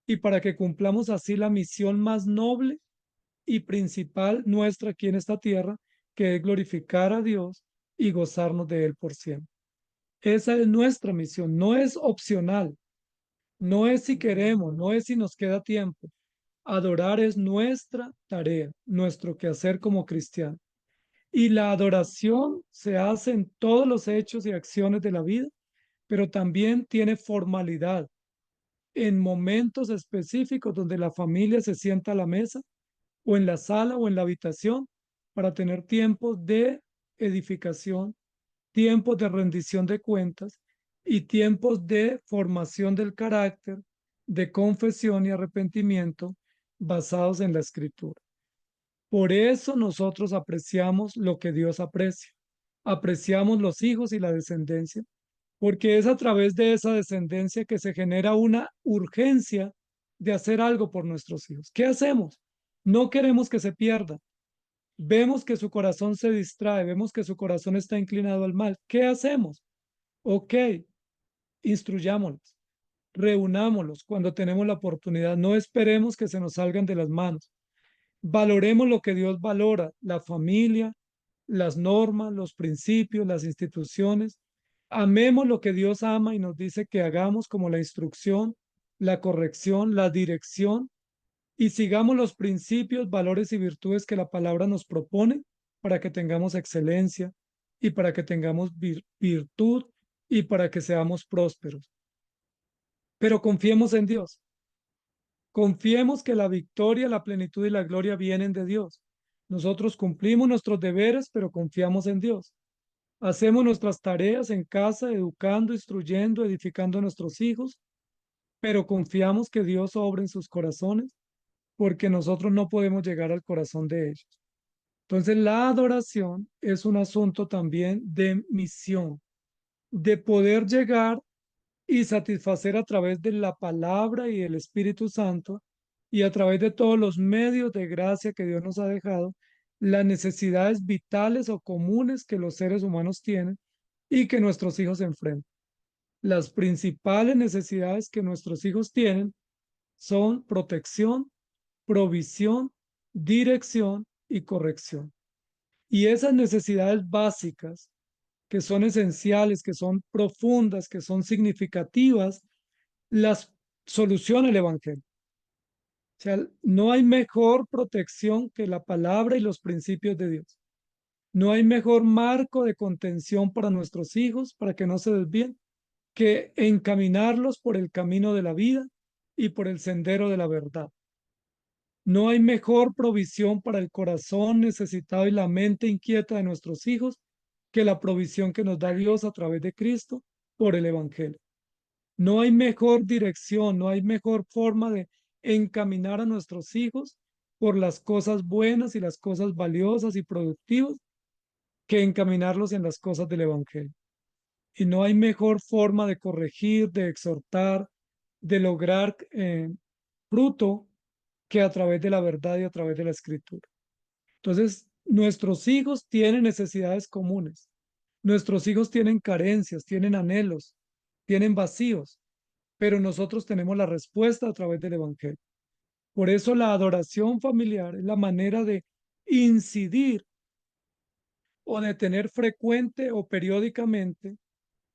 S2: y para que cumplamos así la misión más noble y principal nuestra aquí en esta tierra, que es glorificar a Dios y gozarnos de Él por siempre. Esa es nuestra misión, no es opcional, no es si queremos, no es si nos queda tiempo. Adorar es nuestra tarea, nuestro quehacer como cristiano. Y la adoración se hace en todos los hechos y acciones de la vida, pero también tiene formalidad en momentos específicos donde la familia se sienta a la mesa o en la sala o en la habitación para tener tiempos de edificación, tiempos de rendición de cuentas y tiempos de formación del carácter, de confesión y arrepentimiento basados en la escritura. Por eso nosotros apreciamos lo que Dios aprecia. Apreciamos los hijos y la descendencia, porque es a través de esa descendencia que se genera una urgencia de hacer algo por nuestros hijos. ¿Qué hacemos? No queremos que se pierda. Vemos que su corazón se distrae, vemos que su corazón está inclinado al mal. ¿Qué hacemos? Ok, instruyámoslos, reunámoslos cuando tenemos la oportunidad. No esperemos que se nos salgan de las manos. Valoremos lo que Dios valora, la familia, las normas, los principios, las instituciones. Amemos lo que Dios ama y nos dice que hagamos como la instrucción, la corrección, la dirección y sigamos los principios, valores y virtudes que la palabra nos propone para que tengamos excelencia, y para que tengamos virtud y para que seamos prósperos. Pero confiemos en Dios. Confiemos que la victoria, la plenitud y la gloria vienen de Dios. Nosotros cumplimos nuestros deberes, pero confiamos en Dios. Hacemos nuestras tareas en casa, educando, instruyendo, edificando a nuestros hijos, pero confiamos que Dios obra en sus corazones, porque nosotros no podemos llegar al corazón de ellos. Entonces, la adoración es un asunto también de misión, de poder llegar y satisfacer a través de la palabra y el Espíritu Santo y a través de todos los medios de gracia que Dios nos ha dejado, las necesidades vitales o comunes que los seres humanos tienen y que nuestros hijos enfrentan. Las principales necesidades que nuestros hijos tienen son protección, provisión, dirección y corrección. Y esas necesidades básicas, que son esenciales, que son profundas, que son significativas, las soluciona el Evangelio. O sea, no hay mejor protección que la palabra y los principios de Dios. No hay mejor marco de contención para nuestros hijos, para que no se desvíen, que encaminarlos por el camino de la vida y por el sendero de la verdad. No hay mejor provisión para el corazón necesitado y la mente inquieta de nuestros hijos que la provisión que nos da Dios a través de Cristo por el Evangelio. No hay mejor dirección, no hay mejor forma de encaminar a nuestros hijos por las cosas buenas y las cosas valiosas y productivas que encaminarlos en las cosas del Evangelio. Y no hay mejor forma de corregir, de exhortar, de lograr fruto que a través de la verdad y a través de la escritura. Entonces, nuestros hijos tienen necesidades comunes. Nuestros hijos tienen carencias, tienen anhelos, tienen vacíos, pero nosotros tenemos la respuesta a través del Evangelio. Por eso la adoración familiar es la manera de incidir o de tener frecuente o periódicamente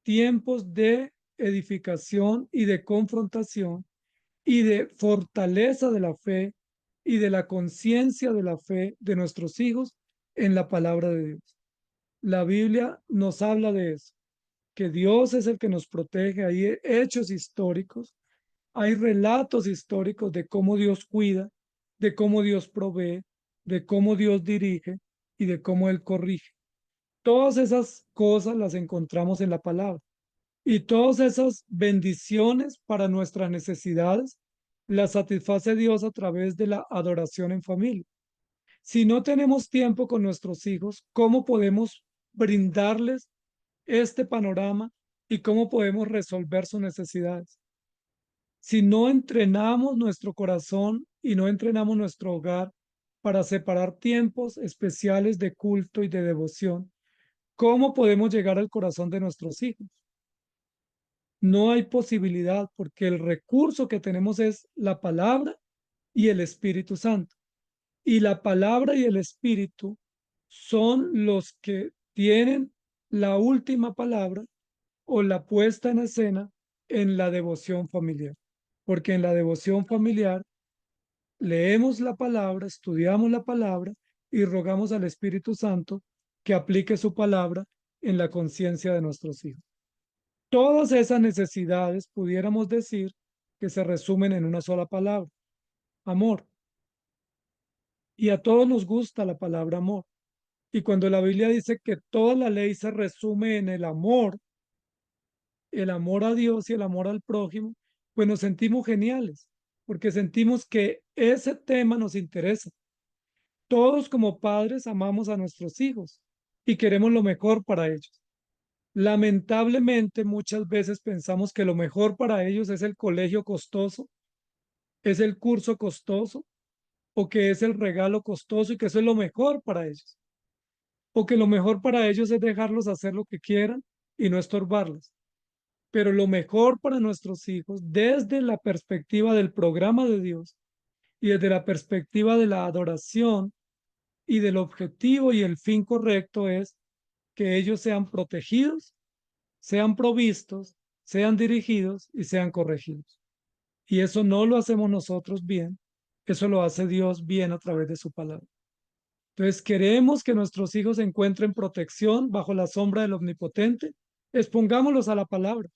S2: tiempos de edificación y de confrontación y de fortaleza de la fe y de la conciencia de la fe de nuestros hijos en la palabra de Dios. La Biblia nos habla de eso, que Dios es el que nos protege. Hay hechos históricos, hay relatos históricos de cómo Dios cuida, de cómo Dios provee, de cómo Dios dirige y de cómo Él corrige. Todas esas cosas las encontramos en la palabra. Y todas esas bendiciones para nuestras necesidades las satisface Dios a través de la adoración en familia. Si no tenemos tiempo con nuestros hijos, ¿cómo podemos brindarles este panorama y cómo podemos resolver sus necesidades? Si no entrenamos nuestro corazón y no entrenamos nuestro hogar para separar tiempos especiales de culto y de devoción, ¿cómo podemos llegar al corazón de nuestros hijos? No hay posibilidad porque el recurso que tenemos es la palabra y el Espíritu Santo. Y la palabra y el Espíritu son los que tienen la última palabra o la puesta en escena en la devoción familiar. Porque en la devoción familiar leemos la palabra, estudiamos la palabra y rogamos al Espíritu Santo que aplique su palabra en la conciencia de nuestros hijos. Todas esas necesidades pudiéramos decir que se resumen en una sola palabra, amor. Y a todos nos gusta la palabra amor. Y cuando la Biblia dice que toda la ley se resume en el amor a Dios y el amor al prójimo, pues nos sentimos geniales, porque sentimos que ese tema nos interesa. Todos como padres amamos a nuestros hijos y queremos lo mejor para ellos. Lamentablemente, muchas veces pensamos que lo mejor para ellos es el colegio costoso, es el curso costoso, o que es el regalo costoso y que eso es lo mejor para ellos, o que lo mejor para ellos es dejarlos hacer lo que quieran y no estorbarlos. Pero lo mejor para nuestros hijos, desde la perspectiva del programa de Dios y desde la perspectiva de la adoración y del objetivo y el fin correcto, es que ellos sean protegidos, sean provistos, sean dirigidos y sean corregidos. Y eso no lo hacemos nosotros bien, eso lo hace Dios bien a través de su palabra. Entonces, queremos que nuestros hijos encuentren protección bajo la sombra del Omnipotente. Expongámoslos a la palabra.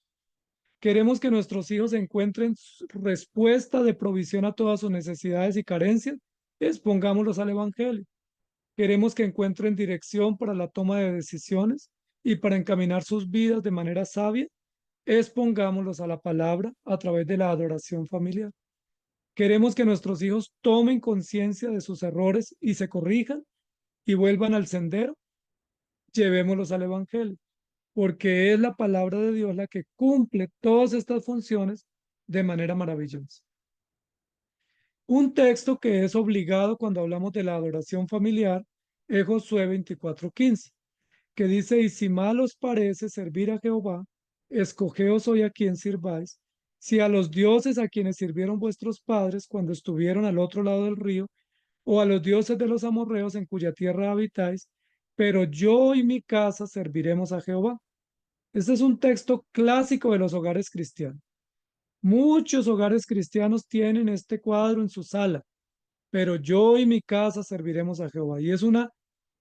S2: Queremos que nuestros hijos encuentren respuesta de provisión a todas sus necesidades y carencias. Expongámoslos al Evangelio. Queremos que encuentren dirección para la toma de decisiones y para encaminar sus vidas de manera sabia. Expongámoslos a la palabra a través de la adoración familiar. Queremos que nuestros hijos tomen conciencia de sus errores y se corrijan y vuelvan al sendero. Llevémoslos al Evangelio, porque es la palabra de Dios la que cumple todas estas funciones de manera maravillosa. Un texto que es obligado cuando hablamos de la adoración familiar es Josué 24:15, que dice, y si mal os parece servir a Jehová, escogeos hoy a quien sirváis, si a los dioses a quienes sirvieron vuestros padres cuando estuvieron al otro lado del río, o a los dioses de los amorreos en cuya tierra habitáis, pero yo y mi casa serviremos a Jehová. Este es un texto clásico de los hogares cristianos. Muchos hogares cristianos tienen este cuadro en su sala, pero yo y mi casa serviremos a Jehová. Y es una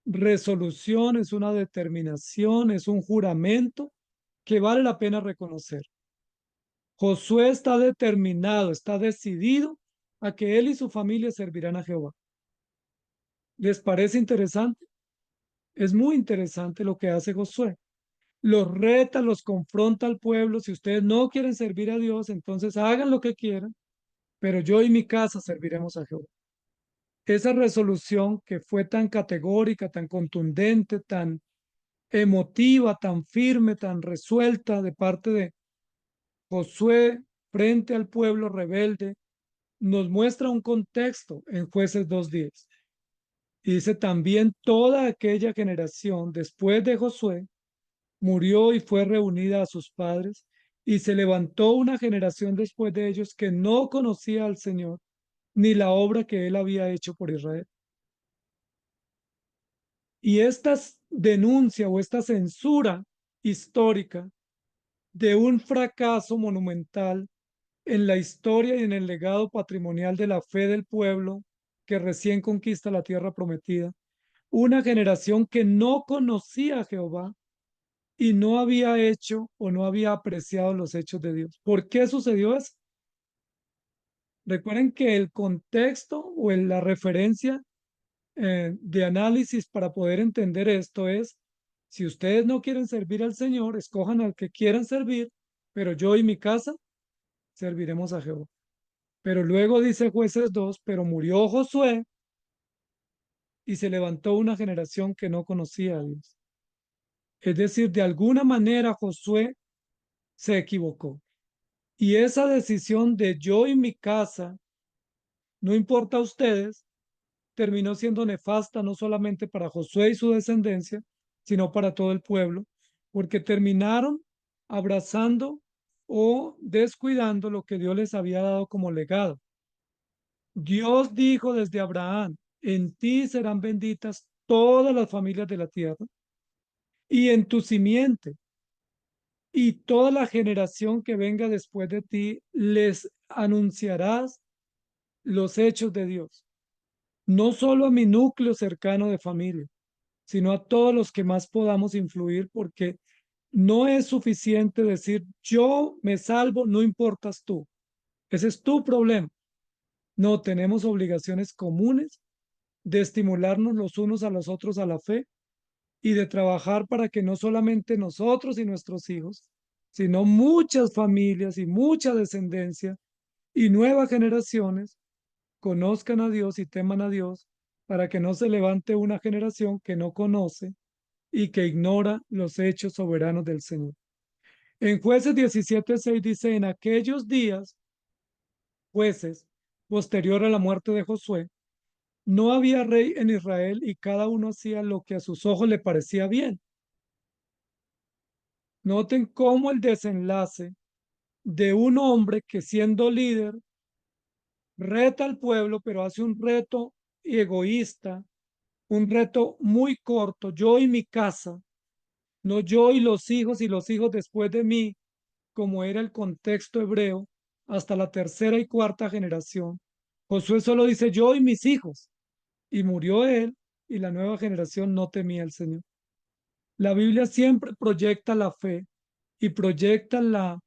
S2: resolución, es una determinación, es un juramento que vale la pena reconocer. Josué está determinado, está decidido a que él y su familia servirán a Jehová. ¿Les parece interesante? Es muy interesante lo que hace Josué. Los reta, los confronta al pueblo. Si ustedes no quieren servir a Dios, entonces hagan lo que quieran, pero yo y mi casa serviremos a Jehová. Esa resolución que fue tan categórica, tan contundente, tan emotiva, tan firme, tan resuelta de parte de Josué frente al pueblo rebelde, nos muestra un contexto en Jueces 2:10. Y dice también toda aquella generación después de Josué murió y fue reunida a sus padres, y se levantó una generación después de ellos que no conocía al Señor ni la obra que él había hecho por Israel. Y esta denuncia o esta censura histórica de un fracaso monumental en la historia y en el legado patrimonial de la fe del pueblo que recién conquista la tierra prometida, una generación que no conocía a Jehová y no había hecho o no había apreciado los hechos de Dios. ¿Por qué sucedió eso? Recuerden que el contexto o la referencia de análisis para poder entender esto es, si ustedes no quieren servir al Señor, escojan al que quieran servir, pero yo y mi casa serviremos a Jehová. Pero luego dice Jueces 2, pero murió Josué y se levantó una generación que no conocía a Dios. Es decir, de alguna manera Josué se equivocó. Y esa decisión de yo y mi casa, no importa a ustedes, terminó siendo nefasta no solamente para Josué y su descendencia, sino para todo el pueblo, porque terminaron abrazando o descuidando lo que Dios les había dado como legado. Dios dijo desde Abraham, en ti serán benditas todas las familias de la tierra y en tu simiente y toda la generación que venga después de ti les anunciarás los hechos de Dios, no solo a mi núcleo cercano de familia, sino a todos los que más podamos influir, porque no es suficiente decir yo me salvo, no importas tú. Ese es tu problema. No, tenemos obligaciones comunes de estimularnos los unos a los otros a la fe y de trabajar para que no solamente nosotros y nuestros hijos, sino muchas familias y mucha descendencia y nuevas generaciones conozcan a Dios y teman a Dios, para que no se levante una generación que no conoce y que ignora los hechos soberanos del Señor. En Jueces 17:6 dice, en aquellos días, jueces, posterior a la muerte de Josué, no había rey en Israel y cada uno hacía lo que a sus ojos le parecía bien. Noten cómo el desenlace de un hombre que siendo líder reta al pueblo, pero hace un reto egoísta, un reto muy corto, yo y mi casa, no yo y los hijos después de mí, como era el contexto hebreo, hasta la tercera y cuarta generación. Josué solo dice yo y mis hijos, y murió él, y la nueva generación no temía al Señor. La Biblia siempre proyecta la fe y proyecta la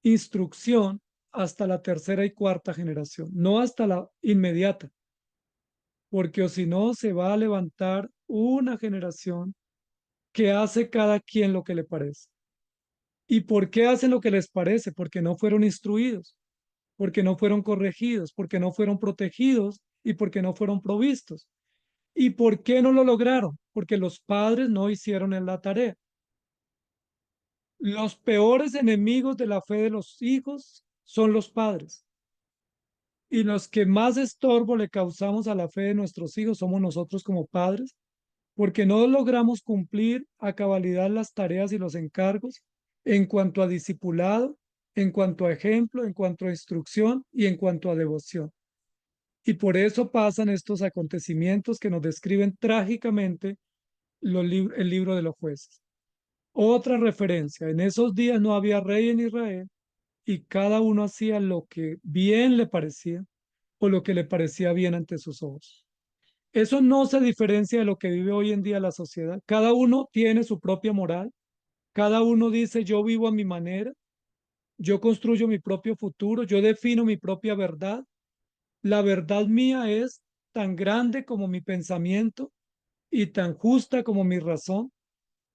S2: instrucción hasta la tercera y cuarta generación, no hasta la inmediata, porque o si no se va a levantar una generación que hace cada quien lo que le parece. ¿Y por qué hacen lo que les parece? Porque no fueron instruidos, porque no fueron corregidos, porque no fueron protegidos y porque no fueron provistos. ¿Y por qué no lo lograron? Porque los padres no hicieron en la tarea. Los peores enemigos de la fe de los hijos son los padres. Y los que más estorbo le causamos a la fe de nuestros hijos somos nosotros como padres, porque no logramos cumplir a cabalidad las tareas y los encargos en cuanto a discipulado, en cuanto a ejemplo, en cuanto a instrucción y en cuanto a devoción. Y por eso pasan estos acontecimientos que nos describen trágicamente el libro de los jueces. Otra referencia, en esos días no había rey en Israel y cada uno hacía lo que bien le parecía o lo que le parecía bien ante sus ojos. Eso no se diferencia de lo que vive hoy en día la sociedad. Cada uno tiene su propia moral, cada uno dice yo vivo a mi manera, yo construyo mi propio futuro, yo defino mi propia verdad. La verdad mía es tan grande como mi pensamiento y tan justa como mi razón,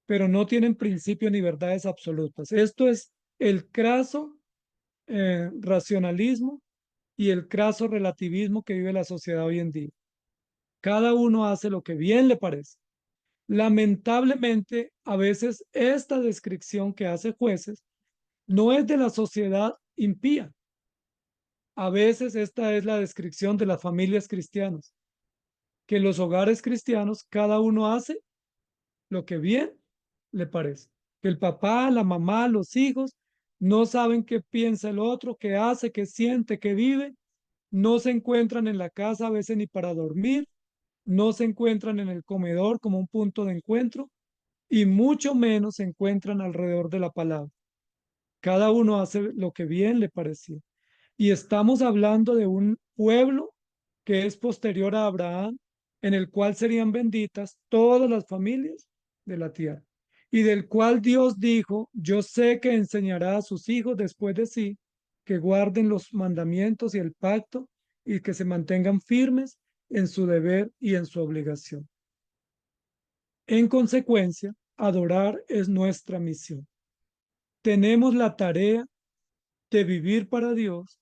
S2: pero no tienen principio ni verdades absolutas. Esto es el craso racionalismo y el craso relativismo que vive la sociedad hoy en día. Cada uno hace lo que bien le parece. Lamentablemente, a veces esta descripción que hace jueces no es de la sociedad impía. A veces esta es la descripción de las familias cristianas, que en los hogares cristianos cada uno hace lo que bien le parece. Que el papá, la mamá, los hijos no saben qué piensa el otro, qué hace, qué siente, qué vive. No se encuentran en la casa a veces ni para dormir, no se encuentran en el comedor como un punto de encuentro y mucho menos se encuentran alrededor de la palabra. Cada uno hace lo que bien le parecía. Y estamos hablando de un pueblo que es posterior a Abraham, en el cual serían benditas todas las familias de la tierra, y del cual Dios dijo, yo sé que enseñará a sus hijos después de sí que guarden los mandamientos y el pacto y que se mantengan firmes en su deber y en su obligación. En consecuencia, adorar es nuestra misión. Tenemos la tarea de vivir para Dios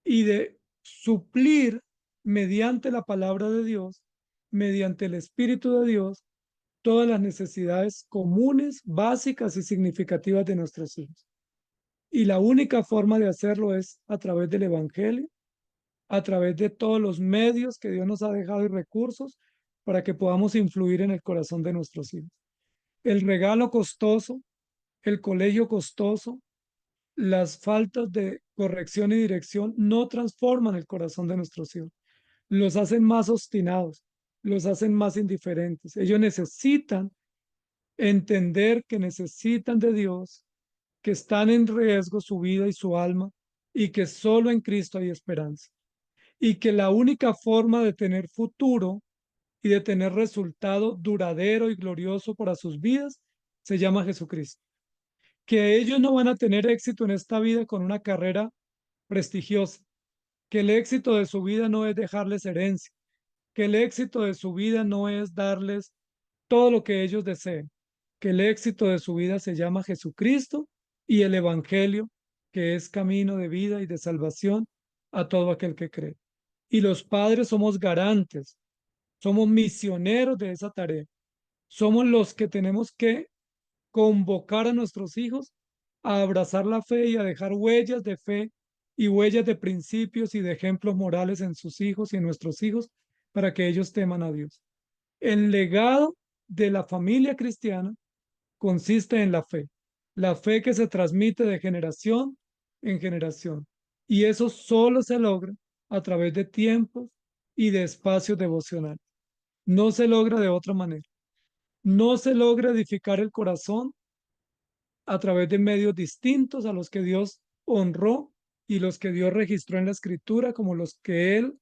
S2: y de suplir mediante la palabra de Dios, mediante el Espíritu de Dios, todas las necesidades comunes, básicas y significativas de nuestros hijos. Y la única forma de hacerlo es a través del Evangelio, a través de todos los medios que Dios nos ha dejado y recursos para que podamos influir en el corazón de nuestros hijos. El regalo costoso, el colegio costoso, las faltas de corrección y dirección no transforman el corazón de nuestros hijos, los hacen más obstinados, los hacen más indiferentes. Ellos necesitan entender que necesitan de Dios, que están en riesgo su vida y su alma y que solo en Cristo hay esperanza. Y que la única forma de tener futuro y de tener resultado duradero y glorioso para sus vidas se llama Jesucristo. Que ellos no van a tener éxito en esta vida con una carrera prestigiosa, que el éxito de su vida no es dejarles herencia, que el éxito de su vida no es darles todo lo que ellos deseen, que el éxito de su vida se llama Jesucristo y el Evangelio, que es camino de vida y de salvación a todo aquel que cree. Y los padres somos garantes, somos misioneros de esa tarea, somos los que tenemos que convocar a nuestros hijos a abrazar la fe y a dejar huellas de fe y huellas de principios y de ejemplos morales en sus hijos y en nuestros hijos para que ellos teman a Dios. El legado de la familia cristiana consiste en la fe que se transmite de generación en generación. Y eso solo se logra a través de tiempos y de espacios devocionales. No se logra de otra manera. No se logra edificar el corazón a través de medios distintos a los que Dios honró y los que Dios registró en la escritura como los que Él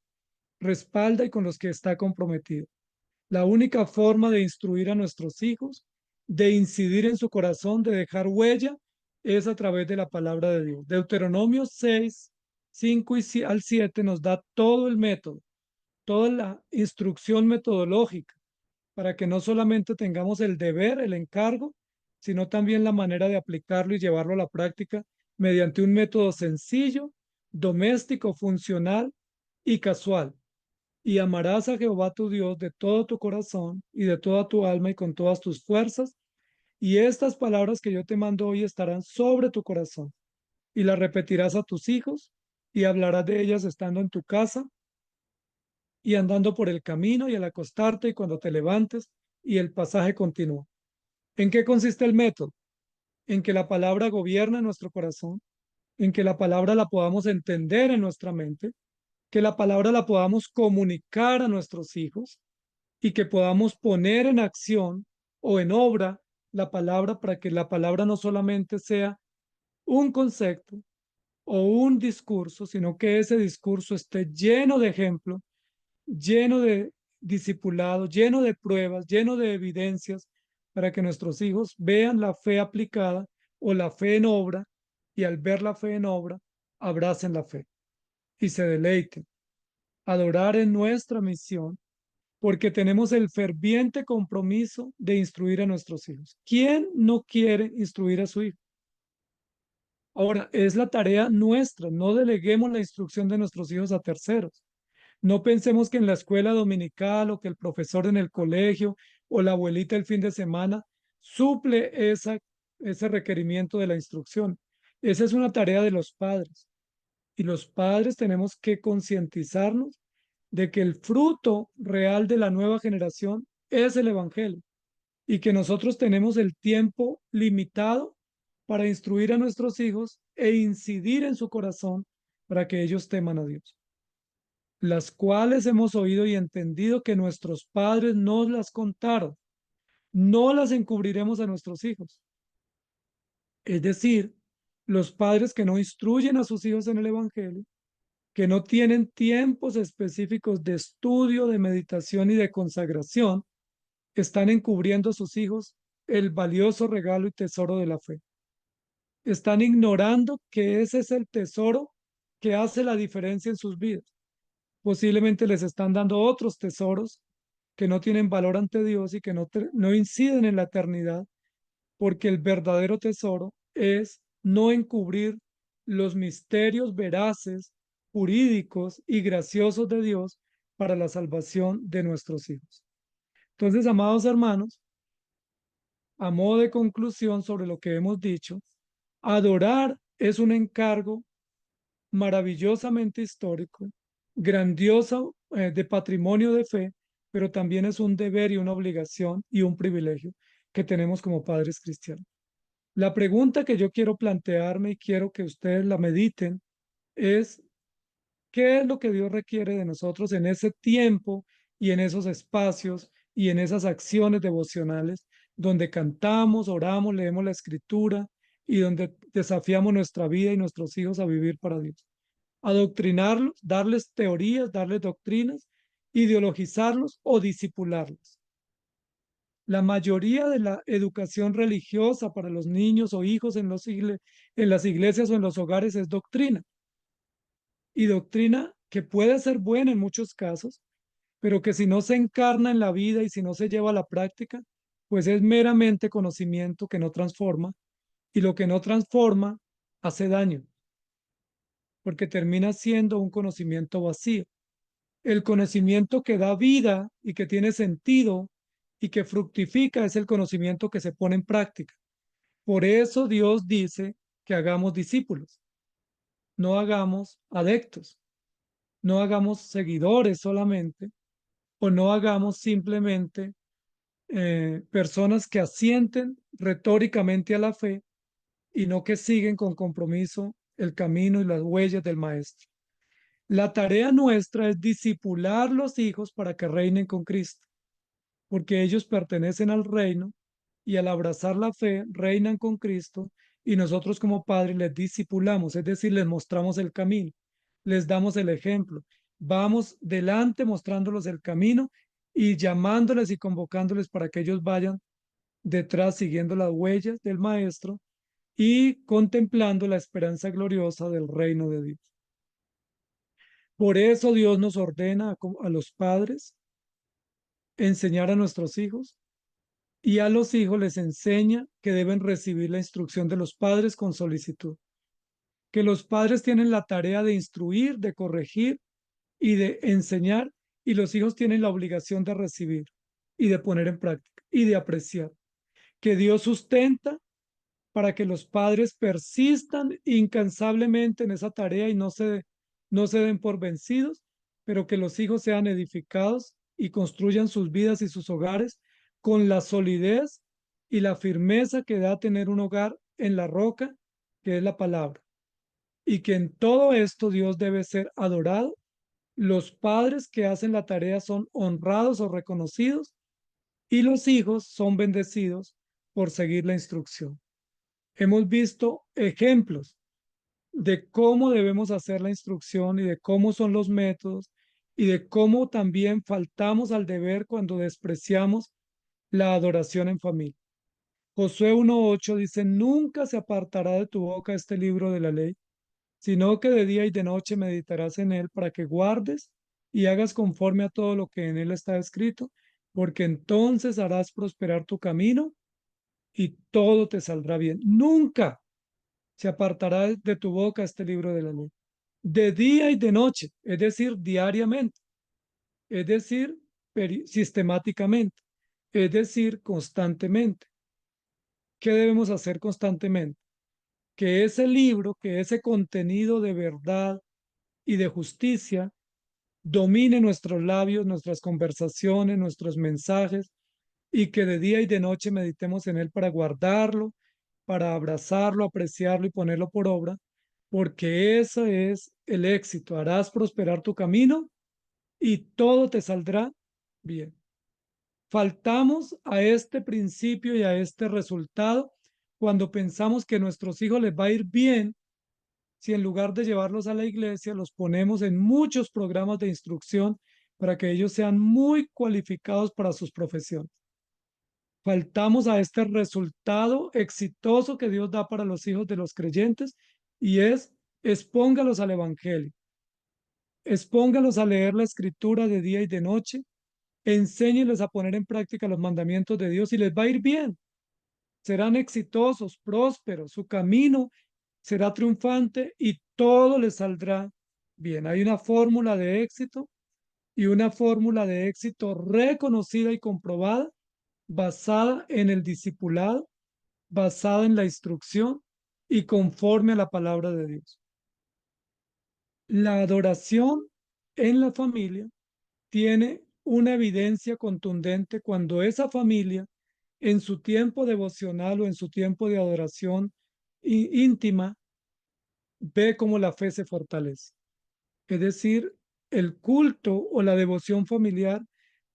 S2: respalda y con los que está comprometido. La única forma de instruir a nuestros hijos, de incidir en su corazón, de dejar huella, es a través de la palabra de Dios. Deuteronomio 6, 5 al 7 nos da todo el método, toda la instrucción metodológica para que no solamente tengamos el deber, el encargo, sino también la manera de aplicarlo y llevarlo a la práctica mediante un método sencillo, doméstico, funcional y casual. Y amarás a Jehová tu Dios de todo tu corazón y de toda tu alma y con todas tus fuerzas. Y estas palabras que yo te mando hoy estarán sobre tu corazón y las repetirás a tus hijos y hablarás de ellas estando en tu casa y andando por el camino y al acostarte y cuando te levantes. Y el pasaje continúa. ¿En qué consiste el método? En que la palabra gobierna nuestro corazón, en que la palabra la podamos entender en nuestra mente, que la palabra la podamos comunicar a nuestros hijos y que podamos poner en acción o en obra la palabra para que la palabra no solamente sea un concepto o un discurso, sino que ese discurso esté lleno de ejemplo, lleno de discipulado, lleno de pruebas, lleno de evidencias, para que nuestros hijos vean la fe aplicada o la fe en obra y al ver la fe en obra, abracen la fe y se deleiten. Adorar en nuestra misión porque tenemos el ferviente compromiso de instruir a nuestros hijos. ¿Quién no quiere instruir a su hijo? Ahora, es la tarea nuestra, no deleguemos la instrucción de nuestros hijos a terceros. No pensemos que en la escuela dominical o que el profesor en el colegio o la abuelita el fin de semana suple ese requerimiento de la instrucción. Esa es una tarea de los padres y los padres tenemos que concientizarnos de que el fruto real de la nueva generación es el Evangelio y que nosotros tenemos el tiempo limitado para instruir a nuestros hijos e incidir en su corazón para que ellos teman a Dios, las cuales hemos oído y entendido que nuestros padres nos las contaron, no las encubriremos a nuestros hijos. Es decir, los padres que no instruyen a sus hijos en el Evangelio, que no tienen tiempos específicos de estudio, de meditación y de consagración, están encubriendo a sus hijos el valioso regalo y tesoro de la fe. Están ignorando que ese es el tesoro que hace la diferencia en sus vidas. Posiblemente les están dando otros tesoros que no tienen valor ante Dios y que no inciden en la eternidad, porque el verdadero tesoro es no encubrir los misterios veraces, jurídicos y graciosos de Dios para la salvación de nuestros hijos. Entonces, amados hermanos, a modo de conclusión sobre lo que hemos dicho, adorar es un encargo maravillosamente histórico, grandioso, de patrimonio de fe, pero también es un deber y una obligación y un privilegio que tenemos como padres cristianos. La pregunta que yo quiero plantearme y quiero que ustedes la mediten es, ¿qué es lo que Dios requiere de nosotros en ese tiempo y en esos espacios y en esas acciones devocionales donde cantamos, oramos, leemos la escritura y donde desafiamos nuestra vida y nuestros hijos a vivir para Dios? Adoctrinarlos, darles teorías, darles doctrinas, ideologizarlos o disipularlos. La mayoría de la educación religiosa para los niños o hijos en las iglesias o en los hogares es doctrina. Y doctrina que puede ser buena en muchos casos, pero que si no se encarna en la vida y si no se lleva a la práctica, pues es meramente conocimiento que no transforma y lo que no transforma hace daño, porque termina siendo un conocimiento vacío. El conocimiento que da vida y que tiene sentido y que fructifica es el conocimiento que se pone en práctica. Por eso Dios dice que hagamos discípulos, no hagamos adeptos, no hagamos seguidores solamente, o no hagamos simplemente personas que asienten retóricamente a la fe y no que siguen con compromiso el camino y las huellas del Maestro. La tarea nuestra es discipular los hijos para que reinen con Cristo, porque ellos pertenecen al reino y al abrazar la fe reinan con Cristo y nosotros como padres les discipulamos, es decir, les mostramos el camino, les damos el ejemplo, vamos delante mostrándolos el camino y llamándoles y convocándoles para que ellos vayan detrás siguiendo las huellas del Maestro y contemplando la esperanza gloriosa del reino de Dios. Por eso Dios nos ordena a los padres enseñar a nuestros hijos y a los hijos les enseña que deben recibir la instrucción de los padres con solicitud, que los padres tienen la tarea de instruir, de corregir y de enseñar, y los hijos tienen la obligación de recibir y de poner en práctica y de apreciar, que Dios sustenta para que los padres persistan incansablemente en esa tarea y no se den por vencidos, pero que los hijos sean edificados y construyan sus vidas y sus hogares con la solidez y la firmeza que da tener un hogar en la roca, que es la palabra. Y que en todo esto Dios debe ser adorado. Los padres que hacen la tarea son honrados o reconocidos y los hijos son bendecidos por seguir la instrucción. Hemos visto ejemplos de cómo debemos hacer la instrucción y de cómo son los métodos y de cómo también faltamos al deber cuando despreciamos la adoración en familia. Josué 1:8 dice, nunca se apartará de tu boca este libro de la ley, sino que de día y de noche meditarás en él para que guardes y hagas conforme a todo lo que en él está escrito, porque entonces harás prosperar tu camino y todo te saldrá bien. Nunca se apartará de tu boca este libro de la ley. De día y de noche, es decir, diariamente, es decir, sistemáticamente, es decir, constantemente. ¿Qué debemos hacer constantemente? Que ese libro, que ese contenido de verdad y de justicia domine nuestros labios, nuestras conversaciones, nuestros mensajes, y que de día y de noche meditemos en él para guardarlo, para abrazarlo, apreciarlo y ponerlo por obra, porque ese es el éxito. Harás prosperar tu camino y todo te saldrá bien. Faltamos a este principio y a este resultado cuando pensamos que a nuestros hijos les va a ir bien si en lugar de llevarlos a la iglesia los ponemos en muchos programas de instrucción para que ellos sean muy cualificados para sus profesiones. Faltamos a este resultado exitoso que Dios da para los hijos de los creyentes y es expóngalos al Evangelio, expóngalos a leer la escritura de día y de noche, enséñeles a poner en práctica los mandamientos de Dios y les va a ir bien. Serán exitosos, prósperos, su camino será triunfante y todo les saldrá bien. Hay una fórmula de éxito y una fórmula de éxito reconocida y comprobada, basada en el discipulado, basada en la instrucción y conforme a la palabra de Dios. La adoración en la familia tiene una evidencia contundente cuando esa familia, en su tiempo devocional o en su tiempo de adoración íntima, ve cómo la fe se fortalece. Es decir, el culto o la devoción familiar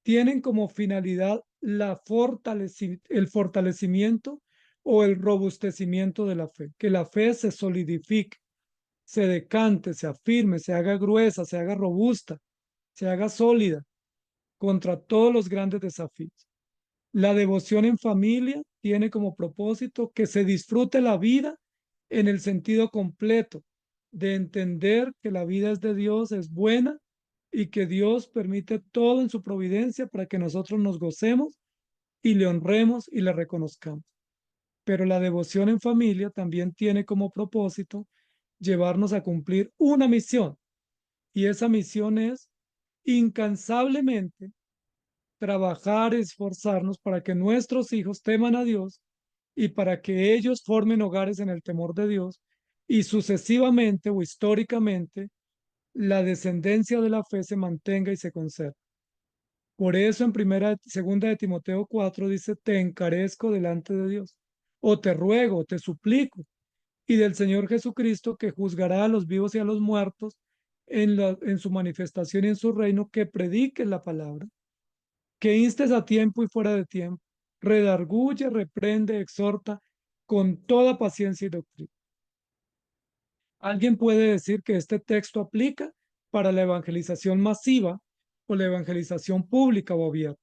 S2: tienen como finalidad el fortalecimiento o el robustecimiento de la fe, que la fe se solidifique, se decante, se afirme, se haga gruesa, se haga robusta, se haga sólida contra todos los grandes desafíos. La devoción en familia tiene como propósito que se disfrute la vida en el sentido completo, de entender que la vida es de Dios, es buena y que Dios permite todo en su providencia para que nosotros nos gocemos y le honremos y le reconozcamos. Pero la devoción en familia también tiene como propósito llevarnos a cumplir una misión y esa misión es incansablemente trabajar, esforzarnos para que nuestros hijos teman a Dios y para que ellos formen hogares en el temor de Dios y sucesivamente o históricamente la descendencia de la fe se mantenga y se conserve. Por eso en segunda de Timoteo 4 dice, te encarezco delante de Dios, o te ruego, te suplico, y del Señor Jesucristo que juzgará a los vivos y a los muertos en su manifestación y en su reino, que prediques la palabra, que instes a tiempo y fuera de tiempo, redarguye, reprende, exhorta con toda paciencia y doctrina. Alguien puede decir que este texto aplica para la evangelización masiva o la evangelización pública o abierta.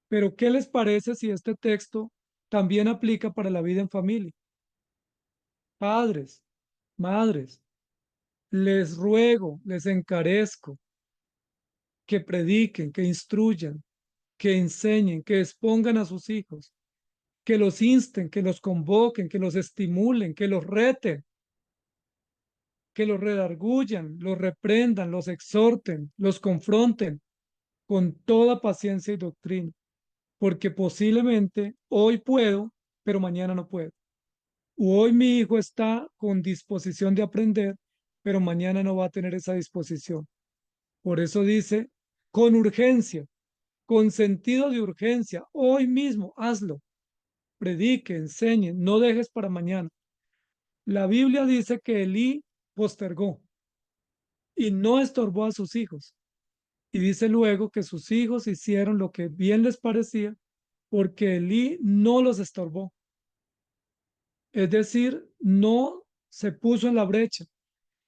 S2: Pero ¿qué les parece si este texto también aplica para la vida en familia? Padres, madres, les ruego, les encarezco que prediquen, que instruyan, que enseñen, que expongan a sus hijos, que los insten, que los convoquen, que los estimulen, que los reten, que los redarguyan, los reprendan, los exhorten, los confronten con toda paciencia y doctrina, porque posiblemente hoy puedo, pero mañana no puedo. O hoy mi hijo está con disposición de aprender, pero mañana no va a tener esa disposición. Por eso dice, con urgencia, con sentido de urgencia, hoy mismo hazlo, predique, enseñe, no dejes para mañana. La Biblia dice que Elí postergó y no estorbó a sus hijos. Y dice luego que sus hijos hicieron lo que bien les parecía porque Elí no los estorbó. Es decir, no se puso en la brecha.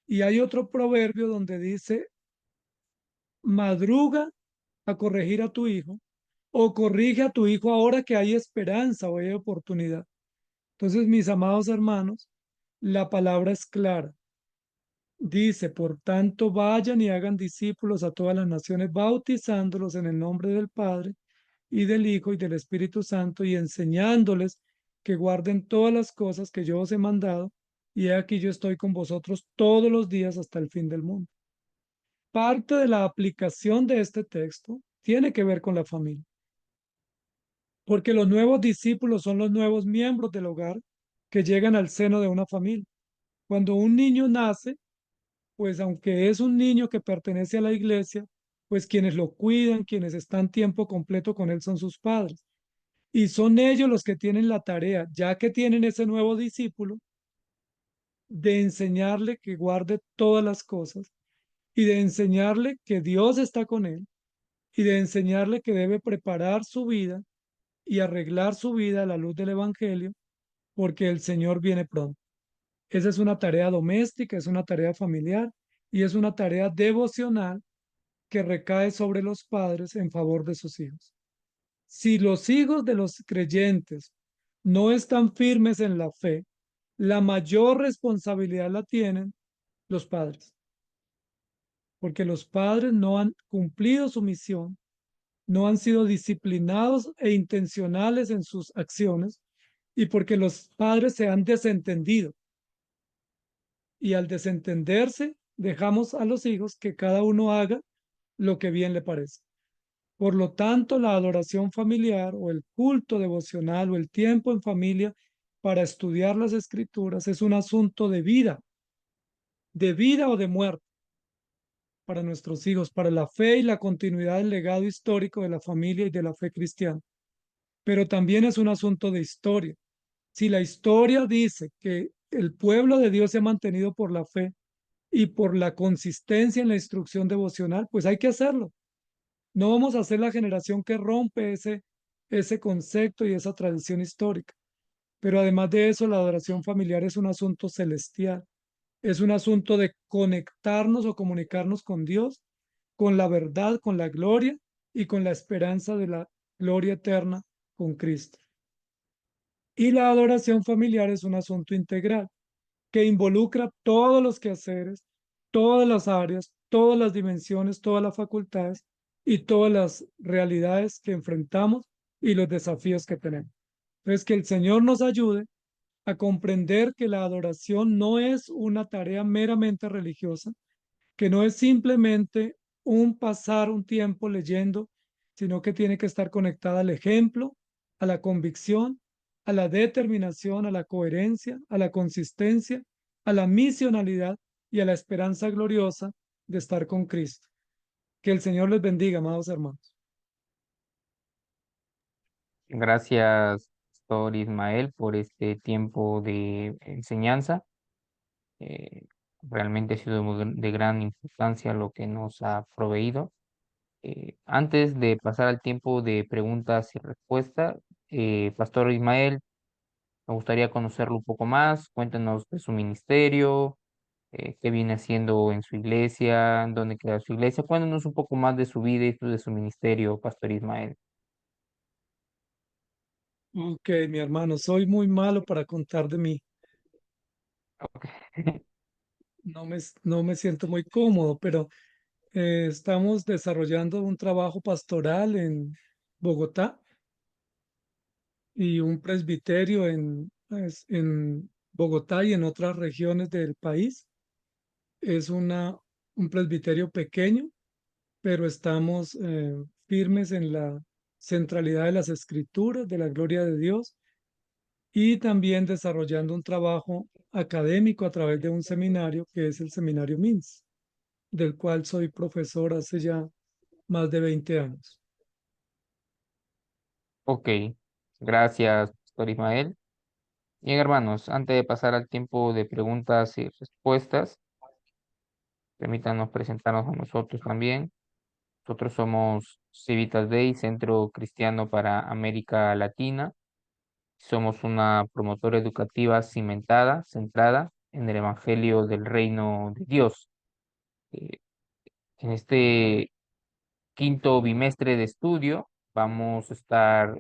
S2: Y hay otro proverbio donde dice, madruga a corregir a tu hijo o corrige a tu hijo ahora que hay esperanza o hay oportunidad. Entonces, mis amados hermanos, la palabra es clara. Dice, por tanto, vayan y hagan discípulos a todas las naciones, bautizándolos en el nombre del Padre y del Hijo y del Espíritu Santo y enseñándoles que guarden todas las cosas que yo os he mandado. Y he aquí yo estoy con vosotros todos los días hasta el fin del mundo. Parte de la aplicación de este texto tiene que ver con la familia, porque los nuevos discípulos son los nuevos miembros del hogar que llegan al seno de una familia. Cuando un niño nace, pues aunque es un niño que pertenece a la iglesia, pues quienes lo cuidan, quienes están tiempo completo con él son sus padres. Y son ellos los que tienen la tarea, ya que tienen ese nuevo discípulo, de enseñarle que guarde todas las cosas y de enseñarle que Dios está con él y de enseñarle que debe preparar su vida y arreglar su vida a la luz del Evangelio, porque el Señor viene pronto. Esa es una tarea doméstica, es una tarea familiar y es una tarea devocional que recae sobre los padres en favor de sus hijos. Si los hijos de los creyentes no están firmes en la fe, la mayor responsabilidad la tienen los padres, porque los padres no han cumplido su misión, no han sido disciplinados e intencionales en sus acciones y porque los padres se han desentendido. Y al desentenderse, dejamos a los hijos que cada uno haga lo que bien le parece. Por lo tanto, la adoración familiar o el culto devocional o el tiempo en familia para estudiar las escrituras es un asunto de vida o de muerte para nuestros hijos, para la fe y la continuidad del legado histórico de la familia y de la fe cristiana. Pero también es un asunto de historia. Si la historia dice que el pueblo de Dios se ha mantenido por la fe y por la consistencia en la instrucción devocional, pues hay que hacerlo. No vamos a ser la generación que rompe ese concepto y esa tradición histórica. Pero además de eso, la adoración familiar es un asunto celestial. Es un asunto de conectarnos o comunicarnos con Dios, con la verdad, con la gloria y con la esperanza de la gloria eterna con Cristo. Y la adoración familiar es un asunto integral que involucra todos los quehaceres, todas las áreas, todas las dimensiones, todas las facultades y todas las realidades que enfrentamos y los desafíos que tenemos. Entonces, que el Señor nos ayude a comprender que la adoración no es una tarea meramente religiosa, que no es simplemente un pasar un tiempo leyendo, sino que tiene que estar conectada al ejemplo, a la convicción, a la determinación, a la coherencia, a la consistencia, a la misionalidad y a la esperanza gloriosa de estar con Cristo. Que el Señor les bendiga, amados hermanos.
S1: Gracias, Pastor Ismael, por este tiempo de enseñanza. Eh, Realmente ha sido de gran importancia lo que nos ha proveído. Antes de pasar al tiempo de preguntas y respuestas, Pastor Ismael, me gustaría conocerlo un poco más. Cuéntenos de su ministerio, qué viene haciendo en su iglesia, dónde queda su iglesia. Cuéntanos un poco más de su vida y de su ministerio, Pastor Ismael.
S2: Ok, mi hermano, soy muy malo para contar de mí.
S1: Ok.
S2: No me siento muy cómodo, pero estamos desarrollando un trabajo pastoral en Bogotá y un presbiterio en Bogotá y en otras regiones del país. Es un presbiterio pequeño, pero estamos firmes en la centralidad de las escrituras, de la gloria de Dios, y también desarrollando un trabajo académico a través de un seminario que es el Seminario MINS, del cual soy profesor hace ya más de 20 años.
S1: Ok, gracias, Pastor Ismael. Bien, hermanos, antes de pasar al tiempo de preguntas y respuestas, permítanos presentarnos a nosotros también. Nosotros somos Civitas Day, Centro Cristiano para América Latina. Somos una promotora educativa cimentada, centrada en el Evangelio del Reino de Dios. Eh, en este quinto bimestre de estudio vamos a estar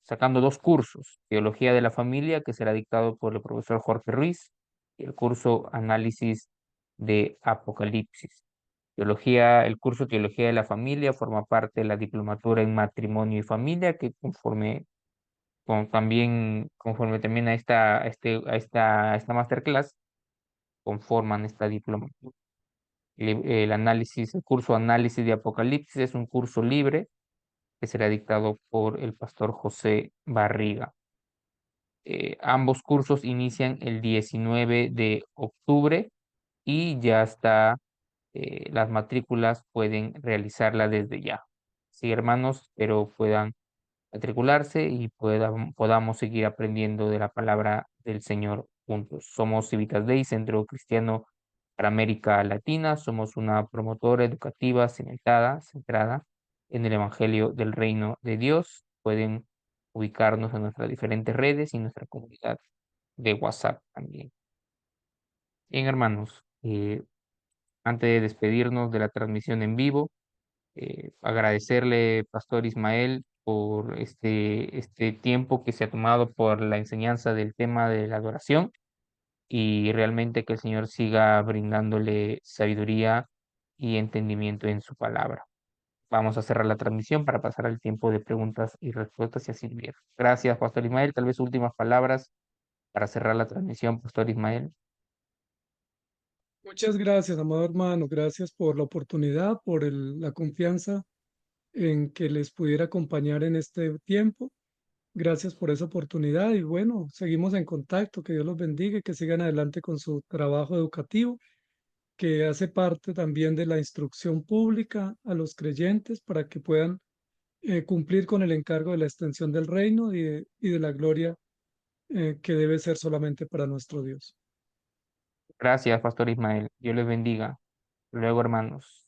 S1: sacando dos cursos: Teología de la Familia, que será dictado por el profesor Jorge Ruiz, y el curso Análisis de Apocalipsis. El curso Teología de la Familia forma parte de la diplomatura en Matrimonio y Familia, que conforme también a esta masterclass, conforman esta diplomatura. El curso Análisis de Apocalipsis es un curso libre que será dictado por el pastor José Barriga. Ambos cursos inician el 19 de octubre y ya está, las matrículas pueden realizarla desde ya. Sí, hermanos, espero puedan matricularse y podamos seguir aprendiendo de la palabra del Señor juntos. Somos Civitas Day, Centro Cristiano para América Latina. Somos una promotora educativa cimentada, centrada en el Evangelio del Reino de Dios. Pueden ubicarnos en nuestras diferentes redes y nuestra comunidad de WhatsApp también. Bien, hermanos, antes de despedirnos de la transmisión en vivo, agradecerle, Pastor Ismael, por este tiempo que se ha tomado por la enseñanza del tema de la adoración, y realmente que el Señor siga brindándole sabiduría y entendimiento en su palabra. Vamos a cerrar la transmisión para pasar al tiempo de preguntas y respuestas, si así lo hubiera. Gracias, Pastor Ismael. Tal vez últimas palabras para cerrar la transmisión, Pastor Ismael.
S2: Muchas gracias, amado hermano. Gracias por la oportunidad, por la confianza en que les pudiera acompañar en este tiempo. Gracias por esa oportunidad y bueno, seguimos en contacto. Que Dios los bendiga y que sigan adelante con su trabajo educativo, que hace parte también de la instrucción pública a los creyentes para que puedan cumplir con el encargo de la extensión del reino y de la gloria que debe ser solamente para nuestro Dios.
S1: Gracias, Pastor Ismael. Dios les bendiga. Luego, hermanos.